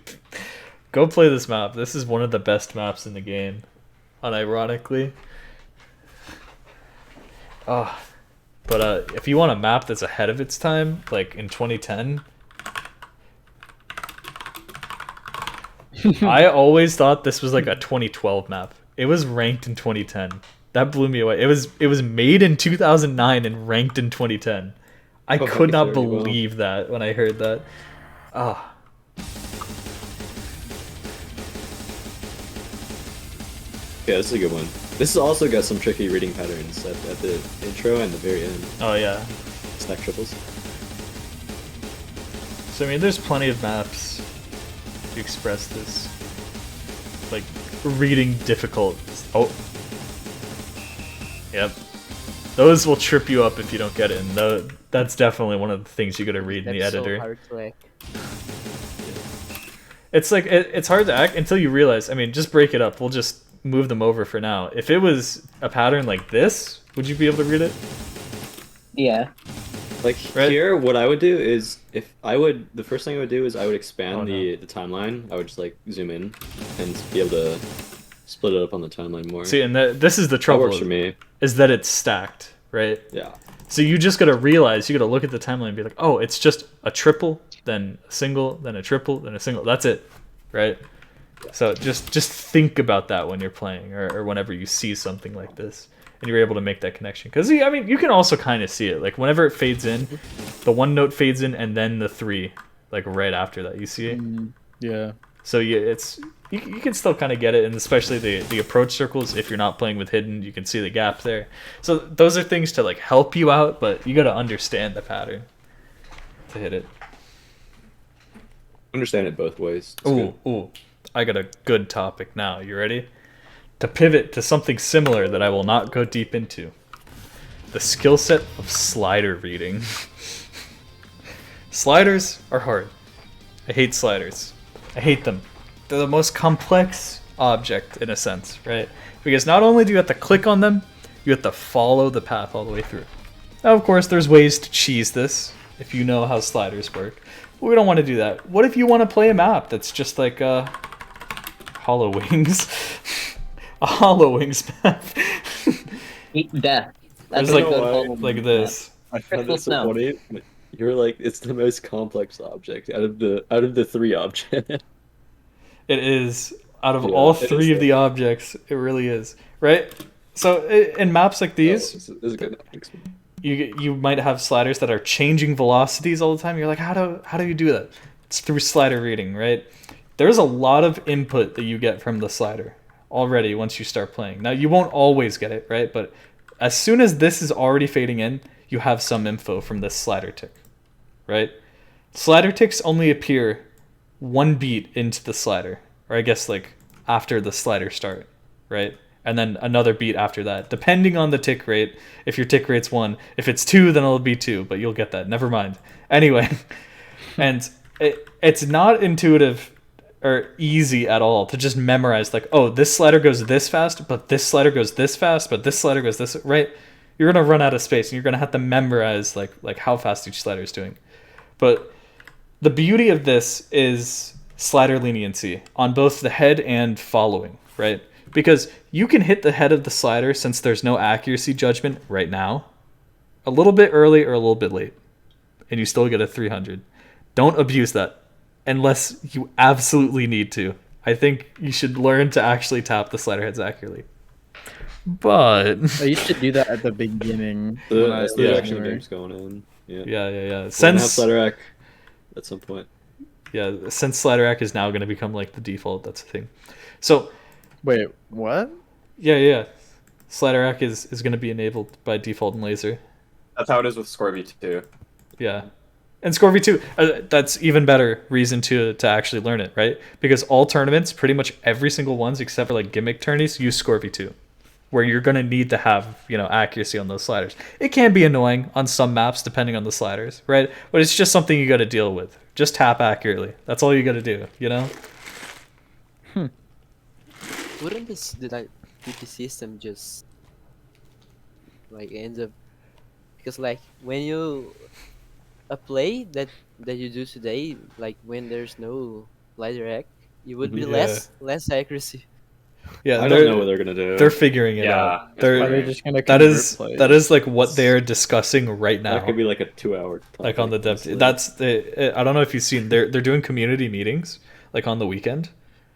Go play this map. This is one of the best maps in the game, unironically. Oh, but if you want a map that's ahead of its time, like in 2010, I always thought this was like a 2012 map. It was ranked in 2010. That blew me away. It was made in 2009 and ranked in 2010. I Oh, could not very well. believe that when I heard that. Ah, Yeah, this is a good one. This has also got some tricky reading patterns at the intro and the very end. oh yeah. Stack triples. So I mean, there's plenty of maps to express this, like reading difficult. Oh, yep. Those will trip you up if you don't get it, and that's definitely one of the things you gotta read in the That's so editor. hard to hack. It's like it's hard to act until you realize. I mean, just break it up. We'll just move them over for now. If it was a pattern like this, would you be able to read it? Yeah. Like Right. here, what I would do is the first thing I would do is I would expand Oh, no. the timeline. I would just like zoom in and be able to split it up on the timeline more. See, and this is the that trouble. works for me. Is that it's stacked, right? Yeah. So you just gotta realize, you gotta look at the timeline and be like, oh, it's just a triple, then a single, then a triple, then a single. That's it, right? So just think about that when you're playing, or whenever you see something like this, and you're able to make that connection. Because I mean, you can also kind of see it. Like whenever it fades in, the one note fades in, and then the three, like right after that, you see it. Yeah. So yeah, you can still kind of get it, and especially the approach circles. If you're not playing with hidden, you can see the gap there. So those are things to like help you out, but you got to understand the pattern to hit it. Understand it both ways. It's Ooh, good. ooh, I got a good topic now. You ready? To pivot to something similar that I will not go deep into. The skill set of slider reading. Sliders are hard. I hate sliders. I hate them. They're the most complex object in a sense, right? Because not only do you have to click on them, you have to follow the path all the way through. Now, of course, there's ways to cheese this if you know how sliders work. But we don't want to do that. What if you want to play a map that's just like Hollow Wings? A Hollow Wings map. Eat death. That's It's a like, good why- Hollow like Wings this. I found Crystal it so Snow. funny. You're like, it's the most complex object out of the three objects. It is out of Yeah, all it is three of the objects. It really is, right? So in maps like these, This is a good. Thanks. you might have sliders that are changing velocities all the time. You're like, how do you do that? It's through slider reading, right? There's a lot of input that you get from the slider already once you start playing. Now you won't always get it, right? But as soon as this is already fading in, you have some info from this slider tick, right? Slider ticks only appear one beat into the slider, or I guess like after the slider start, right? And then another beat after that, depending on the tick rate. If your tick rate's 1, if it's 2, then it'll be 2, but you'll get that. Never mind. Anyway, and it's not intuitive or easy at all to just memorize like, oh, this slider goes this fast, but this slider goes this fast, but this slider goes this, right? You're gonna run out of space, and you're gonna have to memorize like how fast each slider is doing. But the beauty of this is slider leniency on both the head and following, right? Because you can hit the head of the slider since there's no accuracy judgment right now, a little bit early or a little bit late, and you still get a 300. Don't abuse that unless you absolutely need to. I think you should learn to actually tap the slider heads accurately. But I used to do that at the beginning when I was The yeah. action younger. game's going in. Yeah. yeah. We're gonna have Since slider rack at some point. since slider rack is now going to become like the default, that's the thing. So Wait, what? yeah. Slider rack is going to be enabled by default in laser. That's how it is with Score V2. Yeah. And Score V2, that's even better reason to actually learn it, right? Because all tournaments, pretty much every single ones except for like gimmick tourneys, use Score V2, where you're going to need to have, accuracy on those sliders. It can be annoying on some maps depending on the sliders, right? But it's just something you got to deal with. Just tap accurately. That's all you got to do, Wouldn't the DP system just like end up because like when you a play that you do today, like when there's no slider rack, it would be Yeah. less accuracy. Yeah, I don't know what they're gonna do. they're figuring it Yeah, out. it's They're Are they Right. just gonna that convert is plays? that is like what they're discussing right now. That could be like a 2-hour. Like on the topic, dev. honestly. That's the. I don't know if you've seen. They're doing community meetings like on the weekend.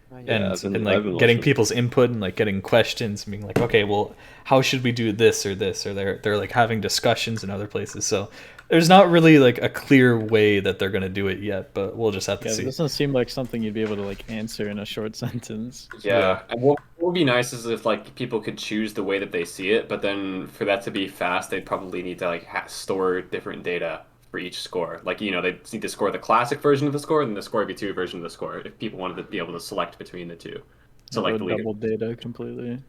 Right? Yeah, and I've been like watching getting it. people's input and like getting questions and being like, okay, well, how should we do this or this, or they're like having discussions in other places. So there's not really like a clear way that they're gonna do it yet, but we'll just have to Yeah, see. it doesn't seem like something you'd be able to like answer in a short sentence. Yeah, and what would be nice is if like people could choose the way that they see it, but then for that to be fast, they'd probably need to like store different data for each score. Like they need to score the classic version of the score and the Score V2 version of the score if people wanted to be able to select between the two. So like Or the leader. double data completely.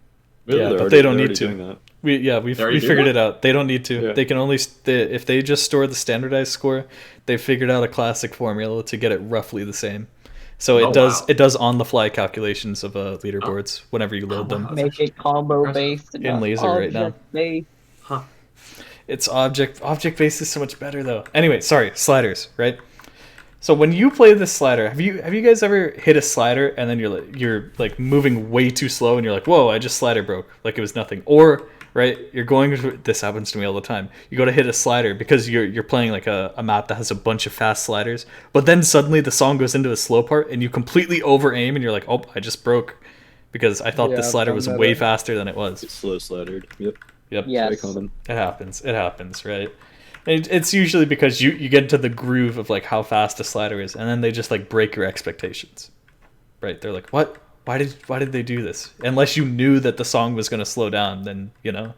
Yeah, They're but already- they don't they're need already to. doing that. We They already do figured that? it out. They don't need to. Yeah. They can only if they just store the standardized score. They figured out a classic formula to get it roughly the same. So Oh, wow. it does on the fly calculations of leaderboards whenever you load them. wow. Make it combo based. In laser right now. Based. It's object based is so much better though. Anyway, sorry, sliders, right? So when you play this slider, have you guys ever hit a slider and then you're like moving way too slow and you're like, whoa, I just slider broke, like it was nothing. Or right, you're going to, this happens to me all the time. You go to hit a slider because you're playing like a map that has a bunch of fast sliders, but then suddenly the song goes into a slow part and you completely over aim and you're like, oh, I just broke because I thought Yeah, the I've slider done was that. way faster than it was. It's slow slidered. Yep. Yep. Yes. Very common. It happens, right? It's usually because you get into the groove of like how fast a slider is, and then they just like break your expectations, right? They're like, what? Why did they do this? Unless you knew that the song was going to slow down, then I wonder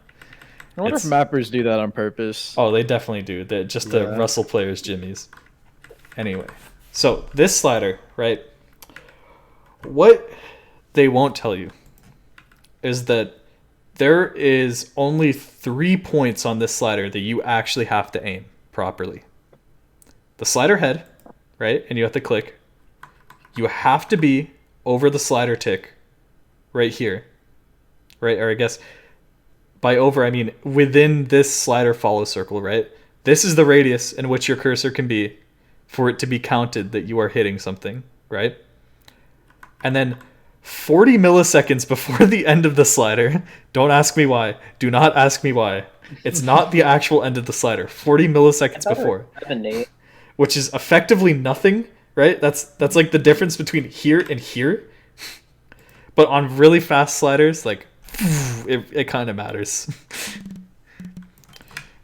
It's- if mappers do that on purpose. oh, they definitely do. They're just the Yeah. Russell players' jimmies. Anyway, so this slider, right? What they won't tell you is that there is only 3 points on this slider that you actually have to aim properly. The slider head, right? And you have to click. You have to be over the slider tick right here, right? Or I guess by over, I mean within this slider follow circle, right? This is the radius in which your cursor can be for it to be counted that you are hitting something, right? And then 40 milliseconds before the end of the slider, don't ask me why. Do not ask me why. It's not the actual end of the slider. 40 milliseconds before, which is effectively nothing, right? That's like the difference between here and here. But on really fast sliders, like it kind of matters.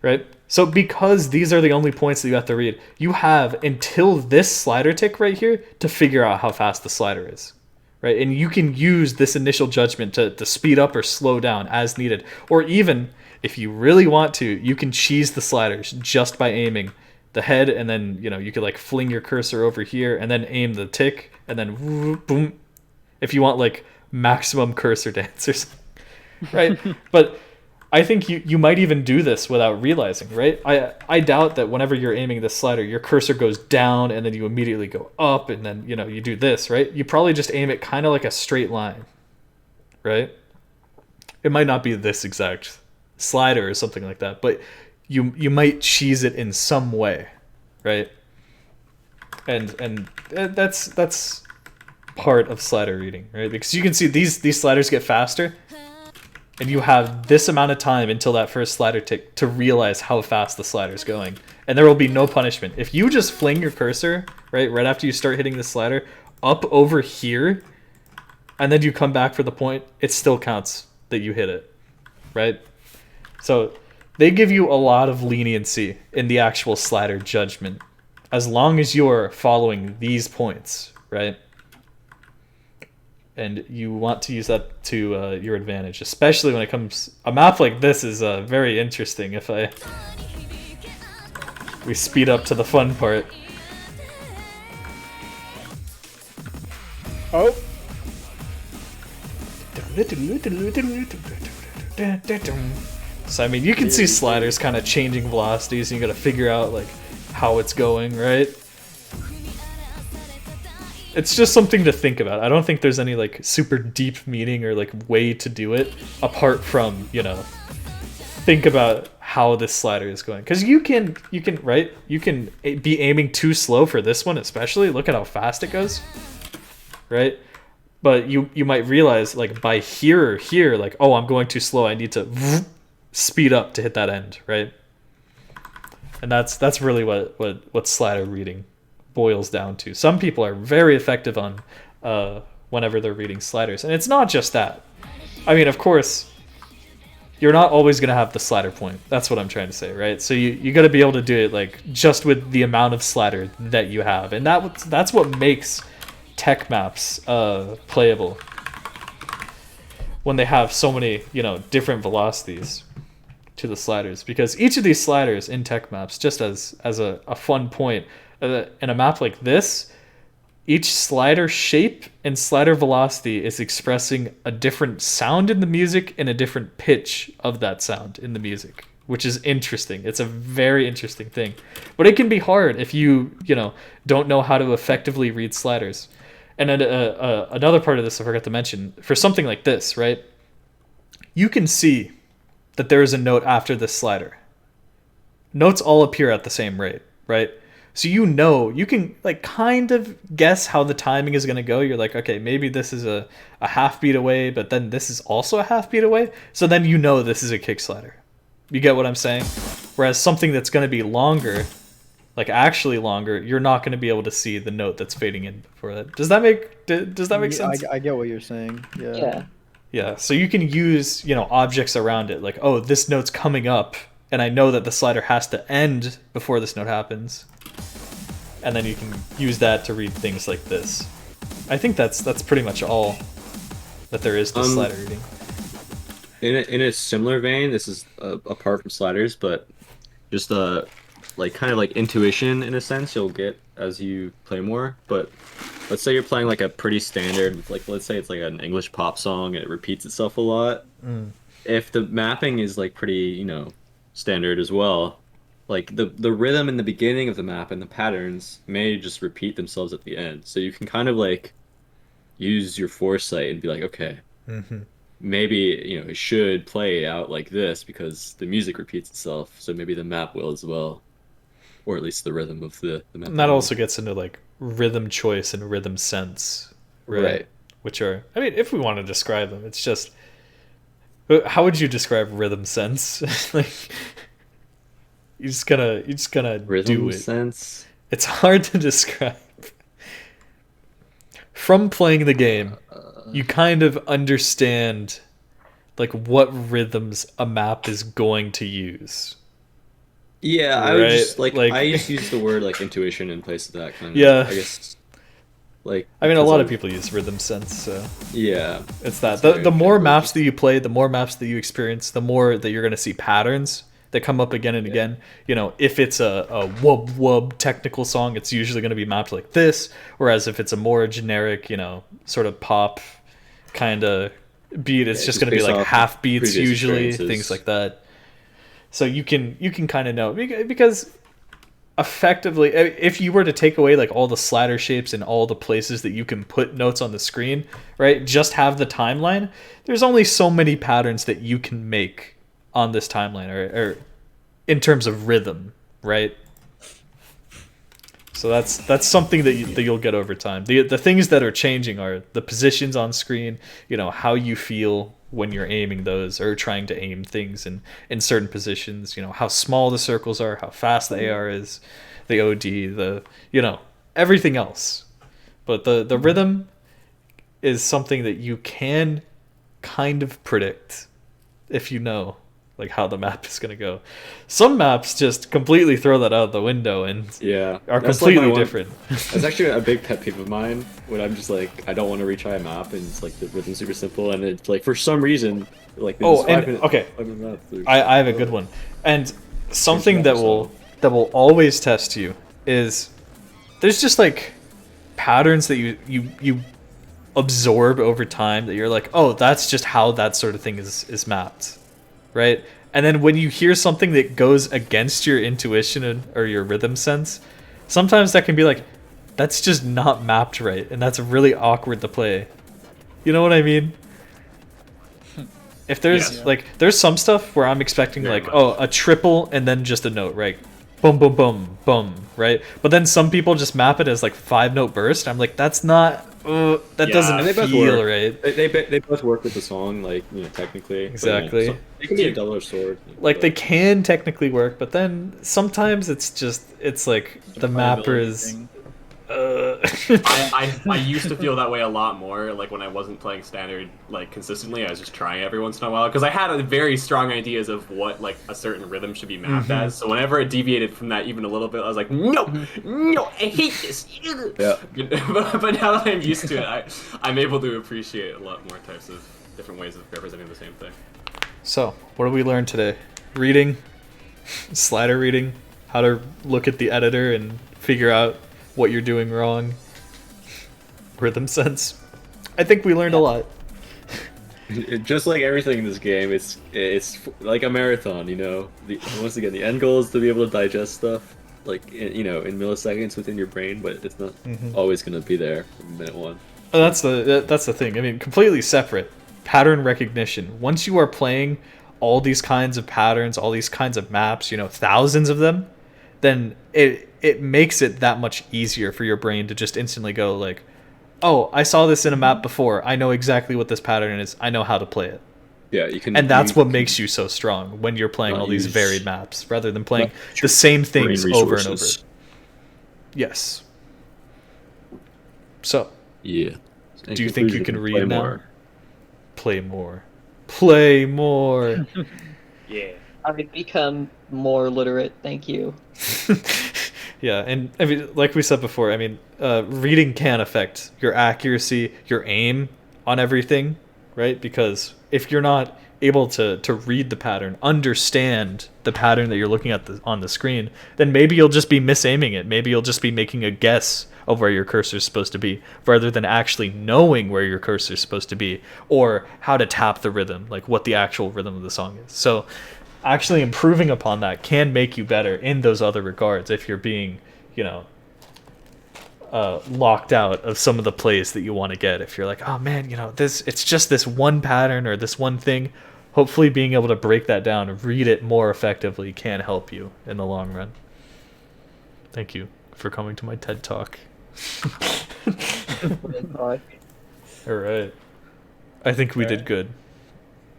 Right? So because these are the only points that you have to read, you have until this slider tick right here to figure out how fast the slider is. Right? And you can use this initial judgment to speed up or slow down as needed. Or even, if you really want to, you can cheese the sliders just by aiming the head, and then, you know, you could like fling your cursor over here and then aim the tick, and then boom, if you want like maximum cursor dance or something. Right? But I think you might even do this without realizing, right? I doubt that whenever you're aiming this slider, your cursor goes down and then you immediately go up, and then, you know, you do this, right? You probably just aim it kind of like a straight line, right? It might not be this exact slider or something like that, but you might cheese it in some way, right? And that's part of slider reading, right? Because you can see these sliders get faster, and you have this amount of time until that first slider tick to realize how fast the slider is going. And there will be no punishment. If you just fling your cursor, right after you start hitting the slider, up over here, and then you come back for the point, it still counts that you hit it, right? So they give you a lot of leniency in the actual slider judgment, as long as you're following these points, right? And you want to use that to your advantage, especially when it comes... A map like this is very interesting if we speed up to the fun part. Oh, So I mean, you can see sliders kind of changing velocities, and you got to figure out like how it's going, right? It's just something to think about. I don't think there's any like super deep meaning or like way to do it apart from, you know, think about how this slider is going. Because you can right, you can be aiming too slow for this one, especially. Look at how fast it goes, right? But you might realize like by here, like, oh, I'm going too slow, I need to speed up to hit that end, right? And that's really what slider reading boils down to. Some people are very effective on whenever they're reading sliders, and it's not just that. I mean, of course, you're not always going to have the slider point. That's what I'm trying to say, right? So you got to be able to do it like just with the amount of slider that you have, and that's what makes tech maps playable when they have so many, you know, different velocities to the sliders, because each of these sliders in tech maps, just as a fun point, in a map like this, each slider shape and slider velocity is expressing a different sound in the music and a different pitch of that sound in the music, which is interesting. It's a very interesting thing, but it can be hard if you know, don't know how to effectively read sliders. And another part of this I forgot to mention, for something like this, right? You can see that there is a note after this slider. Notes all appear at the same rate, right? So you know, you can like kind of guess how the timing is going to go. You're like, okay, maybe this is a half beat away, but then this is also a half beat away. So then you know this is a kick slider. You get what I'm saying? Whereas something that's going to be longer, like actually longer, you're not going to be able to see the note that's fading in before that. Does that make sense? I get what you're saying. Yeah. Yeah, so you can use, you know, objects around it, like, oh, this note's coming up, and I know that the slider has to end before this note happens. And then you can use that to read things like this. I think that's pretty much all that there is to slider reading. In a similar vein, this is apart from sliders, but just like kind of like intuition in a sense you'll get as you play more. But let's say you're playing like a pretty standard, like let's say it's like an English pop song and it repeats itself a lot. If the mapping is like pretty, you know, standard as well, like the rhythm in the beginning of the map and the patterns may just repeat themselves at the end. So you can kind of like use your foresight and be like, okay, maybe, you know, it should play out like this because the music repeats itself. So maybe the map will as well, or at least the rhythm of the map. And that also gets into like rhythm choice and rhythm sense, right? Which are, I mean, if we want to describe them, it's just, how would you describe rhythm sense? Like, you just gonna rhythm do it. Sense. It's hard to describe. From playing the game, you kind of understand like what rhythms a map is going to use. Yeah, I would Right, just like- I just use the word like intuition in place of that kind of. Yeah. I guess. Like. I mean, a because lot of people use rhythm sense, so Yeah. it's that. That's The very more true. maps that you play, the more maps that you experience, the more that you're going to see patterns that come up again and again. You know, if it's a wub wub technical song, it's usually going to be mapped like this. Whereas if it's a more generic, you know, sort of pop kind of beat, it's Yeah, just just going to be based like off half beats previous usually, experiences. things like that. So you can kind of know because effectively, if you were to take away like all the slider shapes and all the places that you can put notes on the screen, right, just have the timeline, there's only so many patterns that you can make on this timeline or in terms of rhythm, right? So that's something that you'll get over time. The things that are changing are the positions on screen, you know, how you feel when you're aiming those or trying to aim things in certain positions, you know, how small the circles are, how fast the AR is, the OD, the, you know, everything else. But the rhythm is something that you can kind of predict if you know like how the map is going to go. Some maps just completely throw that out the window and Yeah. are That's like my completely one- different. That's actually a big pet peeve of mine when I'm just like I don't want to retry a map and it's like the rhythm's super simple and it's like for some reason like Oh, this and 5 minute, okay, 5 minute map, there's- I have a good one. And something that will always test you is there's just like patterns that you absorb over time that you're like, oh, that's just how that sort of thing is mapped, right? And then when you hear something that goes against your intuition or your rhythm sense, sometimes that can be like, that's just not mapped right, and that's really awkward to play. You know what I mean? If there's Yes. like there's some stuff where I'm expecting Very like much. oh a triple and then just a note, right? Boom boom boom boom, right? But then some people just map it as like 5-note burst. I'm like that's not that Yeah, doesn't and they both feel work. right. They both work with the song, like you know, technically. but, Exactly. so it can be a double-edged sword. Like they can technically work, but then sometimes it's like the mapper Playability is. thing. I used to feel that way a lot more, like when I wasn't playing standard like consistently. I was just trying every once in a while because I had a very strong ideas of what like a certain rhythm should be mapped as. So whenever it deviated from that even a little bit, I was like, no, I hate this. Yeah. But now that I'm used to it, I'm able to appreciate a lot more types of different ways of representing the same thing. So what did we learn today? Reading, slider reading, how to look at the editor and figure out what you're doing wrong. Rhythm sense. I think we learned a lot. Just like everything in this game, it's like a marathon. You know, once again, the end goal is to be able to digest stuff like in milliseconds within your brain, but it's not always gonna be there from minute one. Oh, that's the thing. I mean, completely separate. Pattern recognition. Once you are playing all these kinds of patterns, all these kinds of maps, you know, thousands of them, then it makes it that much easier for your brain to just instantly go like, oh, I saw this in a map before. I know exactly what this pattern is. I know how to play it. Yeah, you can. And that's what makes you so strong when you're playing Not all these use- varied maps rather than playing not the same things brain over and over. resources. Yes. So, Yeah. In do you think you conclusion, can play read now? more. Play more. Play more. Yeah. I've become more literate, thank you. Yeah, and I mean, like we said before, I mean, reading can affect your accuracy, your aim on everything, right? Because if you're not able to read the pattern, understand the pattern that you're looking at on the screen, then maybe you'll just be misaiming it. Maybe you'll just be making a guess of where your cursor is supposed to be, rather than actually knowing where your cursor is supposed to be or how to tap the rhythm, like what the actual rhythm of the song is. So actually improving upon that can make you better in those other regards if you're being, you know, locked out of some of the plays that you want to get. If you're like, oh man, you know, it's just this one pattern or this one thing, hopefully being able to break that down and read it more effectively can help you in the long run. Thank you for coming to my TED Talk. All right. I think we did good.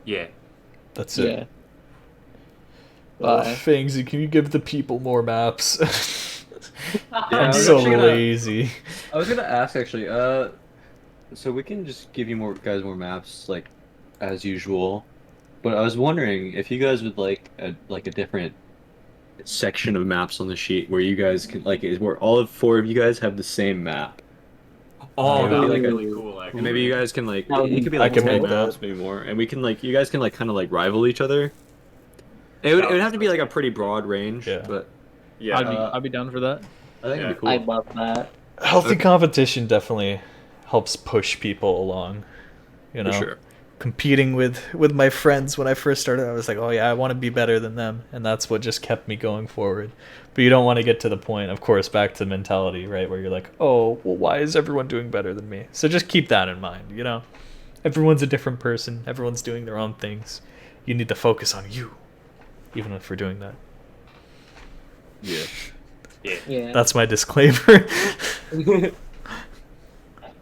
Yeah. That's it. Yeah. Oh, Bye. Fangsy, can you give the people more maps? I I'm was so actually gonna- lazy. I was gonna ask actually. so we can just give you more maps like as usual. But I was wondering if you guys would like a different section of maps on the sheet where you guys can like is where all of four of you guys have the same map. Oh, Maybe that would like be a- really cool. Actually. And maybe you guys can like That would it be- could be I like can 10 make that. maps, maybe more, and we can like you guys can like kind of like rival each other. It would have to be like a pretty broad range, Yeah. but Yeah. I'd be down for that. I think it'd be cool. I love that. Healthy competition definitely helps push people along. You know, For sure. competing with my friends when I first started, I was like, oh yeah, I want to be better than them, and that's what just kept me going forward. But you don't want to get to the point, of course, back to mentality, right, where you're like, oh, well, why is everyone doing better than me? So just keep that in mind. You know, everyone's a different person. Everyone's doing their own things. You need to focus on you, even if we're doing that. Yeah. Yeah. That's my disclaimer. All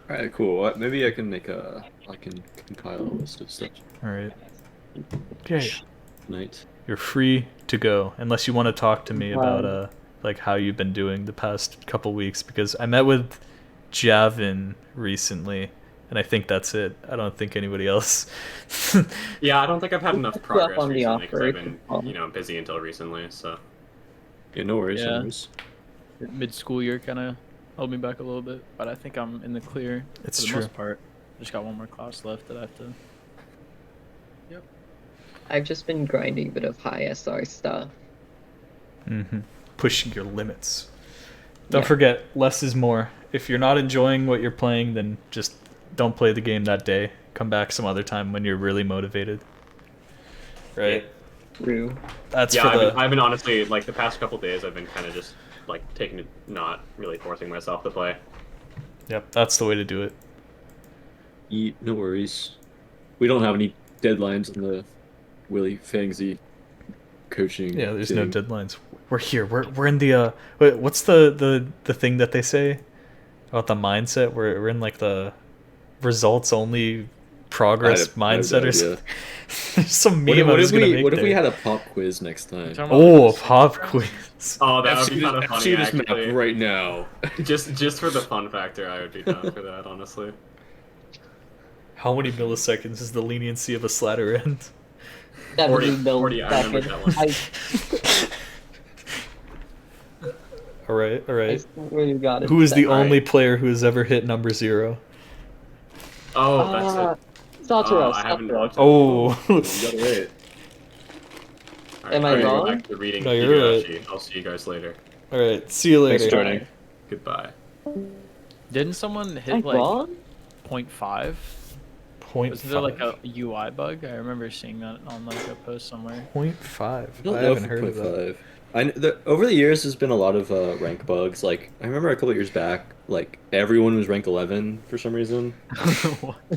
right, cool. Maybe I can I can compile a list of stuff All right. Okay. tonight. You're free to go, unless you want to talk to me about like how you've been doing the past couple weeks, because I met with Javin recently, and I think that's it. I don't think anybody else. Yeah, I don't think I've had enough progress on the recently because I've offer. been, busy until recently. So Yeah, no worries. No Yeah. worries. Mid-school year kind of held me back a little bit, but I think I'm in the clear It's for the true. most part. Just got one more class left that I have to. I've just been grinding a bit of high SR stuff. Pushing your limits. Don't Yeah. forget, less is more. If you're not enjoying what you're playing, then just don't play the game that day. Come back some other time when you're really motivated. Right? True. That's yeah, for the. I've been honestly like the past couple days I've been kind of just like taking it, not really forcing myself to play. Yep, that's the way to do it. No worries. We don't have any deadlines on the Willie Fangsy coaching. Yeah, there's thing. no deadlines. We're here. We're in the wait, what's the thing that they say about the mindset? We're in like the results only progress I have mindset no or idea. something. There's some What, meme I what was if gonna we make what if we there. had a pop quiz next time? Talking about Oh, a like pop the quiz. Oh, that would FC be kind of funny this map actually. right now. Just for the fun factor, I would be down for that. Honestly. How many milliseconds is the leniency of a slatter end? 40, 70 40, I remember that one. All right, all I right. swear you got it. Who is the Alright. only player who has ever hit number 0? Oh, that's it. Satoru, I haven't Satoru. watched it. Oh, You got it right. Alright, Am I I'm gonna wrong? Go back to reading No, you're right. Higurashi. I'll see you guys later. all right. See you later. Thanks for joining. Goodbye. Didn't someone hit I'm like wrong? 0.5? Point Wasn't there like five. a UI bug? I remember seeing that on like a post somewhere. 0.5. I don't I know haven't if heard of that. 0.5. Over the years, there's been a lot of rank bugs. Like I remember a couple years back, like everyone was rank 11 for some reason.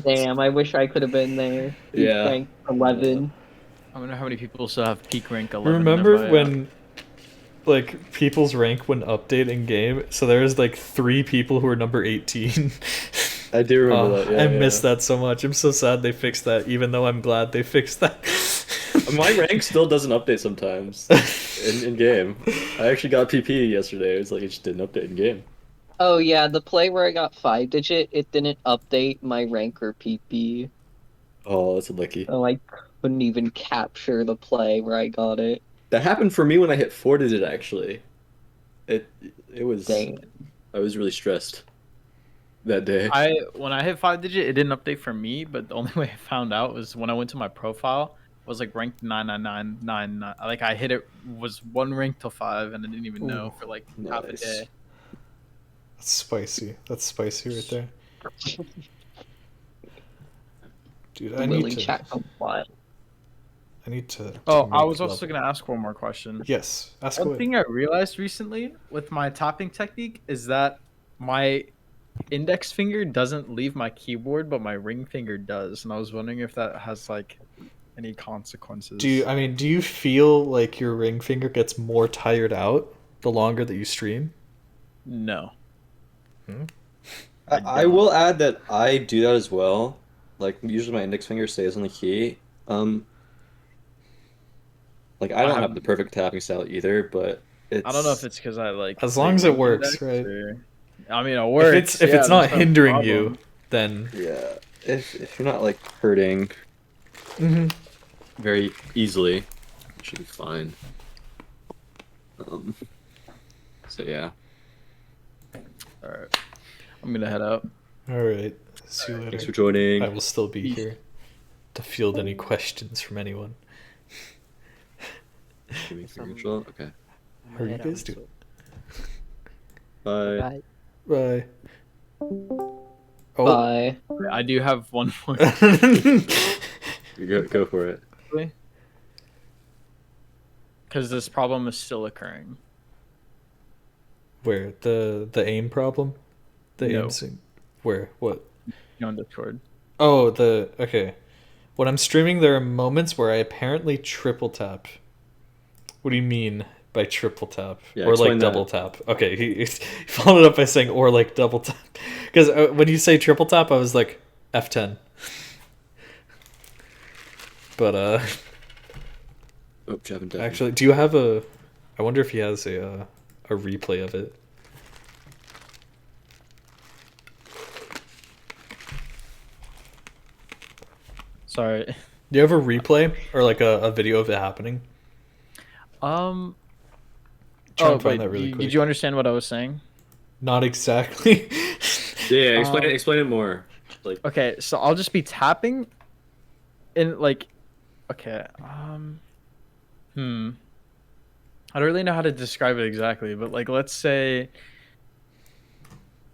Damn, I wish I could have been there. Yeah. Rank 11. I wonder how many people still have peak rank 11. Remember nearby, when like people's rank wouldn't update in game? So there was like 3 people who were number 18. I do remember Oh, that. Yeah, I miss that so much. I'm so sad they fixed that, even though I'm glad they fixed that. My rank still doesn't update sometimes in game. I actually got PP yesterday. It's like it just didn't update in game. Oh yeah, the play where I got 5-digit, it didn't update my rank or PP. Oh, that's lucky. So I couldn't even capture the play where I got it. That happened for me when I hit 4-digit. Actually, it was. Dang. I was really stressed that day. when I hit 5-digit, it didn't update for me, but the only way I found out was when I went to my profile. It was like ranked 99999. Like I hit it was one rank till 5, and I didn't even know for like half a Nice. day. That's spicy. That's spicy right there. Dude, I Willing need to. chat compliant. I need to. Oh, to I make was also level. gonna ask one more question. Yes, ask One away. thing I realized recently with my tapping technique is that my index finger doesn't leave my keyboard, but my ring finger does, and I was wondering if that has like any consequences. Do you feel like your ring finger gets more tired out the longer that you stream? No. I will add that I do that as well. Like usually my index finger stays on the key. Like I don't have the perfect tapping style either, but it's. I don't know if it's because I like. As long as it ring works, index right? or- I mean, it works. If it's yeah, not there's no hindering you, problem. then Yeah, if you're not like hurting very easily, it should be fine. So yeah. All right, I'm gonna head out. all right. See you later. Thanks for joining. I will still be Peace. here to field any questions from anyone. Gaming Some- Commercial? Okay. How are you guys doing? Bye. Bye. Bye. Oh. Bye. I do have one more. You go for it. Because this problem is still occurring. Where the aim problem? The No. aim sync. Where? What? On Discord. Oh, okay. When I'm streaming, there are moments where I apparently triple tap. What do you mean by triple tap? Yeah, or like explain that. double tap? Okay, he followed it up by saying or like double tap. Because when you say triple tap, I was like F10. But Oh, Javin. actually, do you have a? I wonder if he has a replay of it. Sorry. Do you have a replay or like a video of it happening? Try and find that really quick. Did you understand what I was saying? Not exactly. Yeah, explain Um, it. Explain it more. Like, Okay, so I'll just be tapping, and like, okay, I don't really know how to describe it exactly, but like, let's say,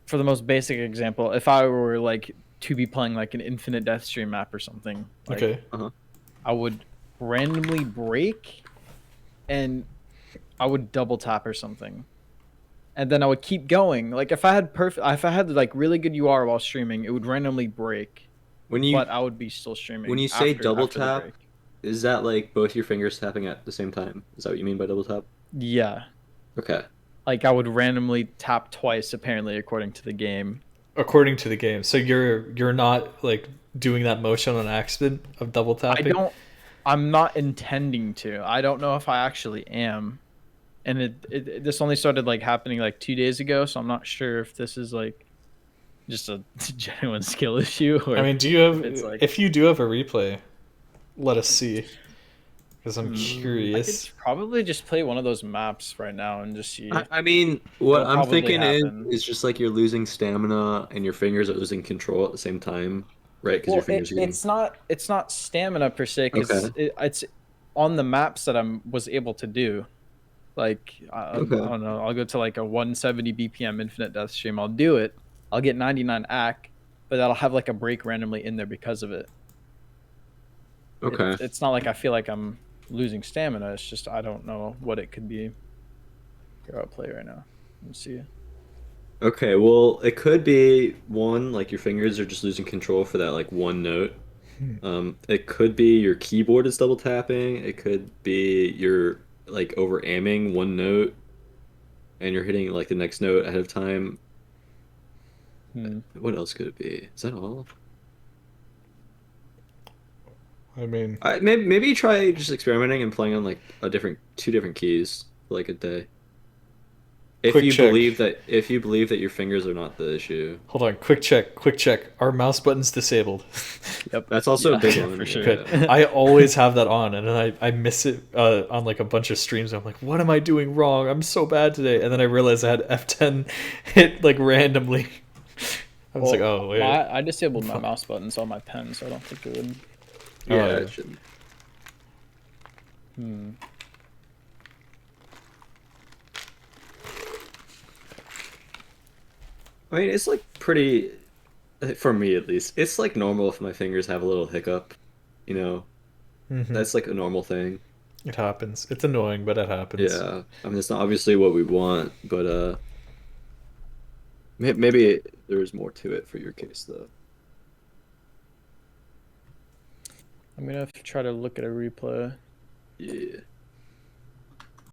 for the most basic example, if I were like to be playing like an infinite death stream map or something, like, Okay. I would randomly break, and I would double tap or something, and then I would keep going. Like if I had like really good UR while streaming, it would randomly break, when you but I would be still streaming. when you say double after the tap, break. is that like both your fingers tapping at the same time? Is that what you mean by double tap? Yeah, Okay. like I would randomly tap twice, apparently, according to the game. According to the game, so you're not like doing that motion on accident of double tapping. I'm not intending to. I don't know if I actually am, and this only started like happening like 2 days ago, so I'm not sure if this is like just a genuine skill issue. Or I mean, do you have? it's like- If you do have a replay, let us see, because I'm I curious. could probably just play one of those maps right now and just see. I mean, what It'll I'm probably thinking happen. is just like you're losing stamina and your fingers are losing control at the same time, right? Because your fingers are getting. It's not stamina per se, because it's on the maps that was able to do. Like I don't know, I'll go to like a 170 BPM infinite death stream. I'll do it. I'll get 99 AC, but that'll have like a break randomly in there because of it. Okay. It's not like I feel like I'm losing stamina. It's just I don't know what it could be. Here, I'll play right now. Let's see. Okay, well, it could be one, like your fingers are just losing control for that like one note. It could be your keyboard is double tapping. It could be you're like over aiming one note and you're hitting like the next note ahead of time. What else could it be? Is that all? I mean, Maybe try just experimenting and playing on like two different keys for like a day. If Quick you check. believe that your fingers are not the issue. hold on, quick check. Our mouse button's disabled. Yep. That's also a big Yeah, one. for sure. Good. I always have that on, and then I miss it on like a bunch of streams. I'm like, what am I doing wrong? I'm so bad today. And then I realized I had F10 hit like randomly. I was like, oh wait. I disabled my mouse buttons on my pen, so I don't think it would. Yeah, yeah. it shouldn't. I mean, it's like pretty, for me at least, it's like normal if my fingers have a little hiccup, you know? Mhm. That's like a normal thing. It happens. It's annoying, but it happens. Yeah. I mean, it's not obviously what we want, but maybe there's more to it for your case, though. I'm gonna try to look at a replay. Yeah.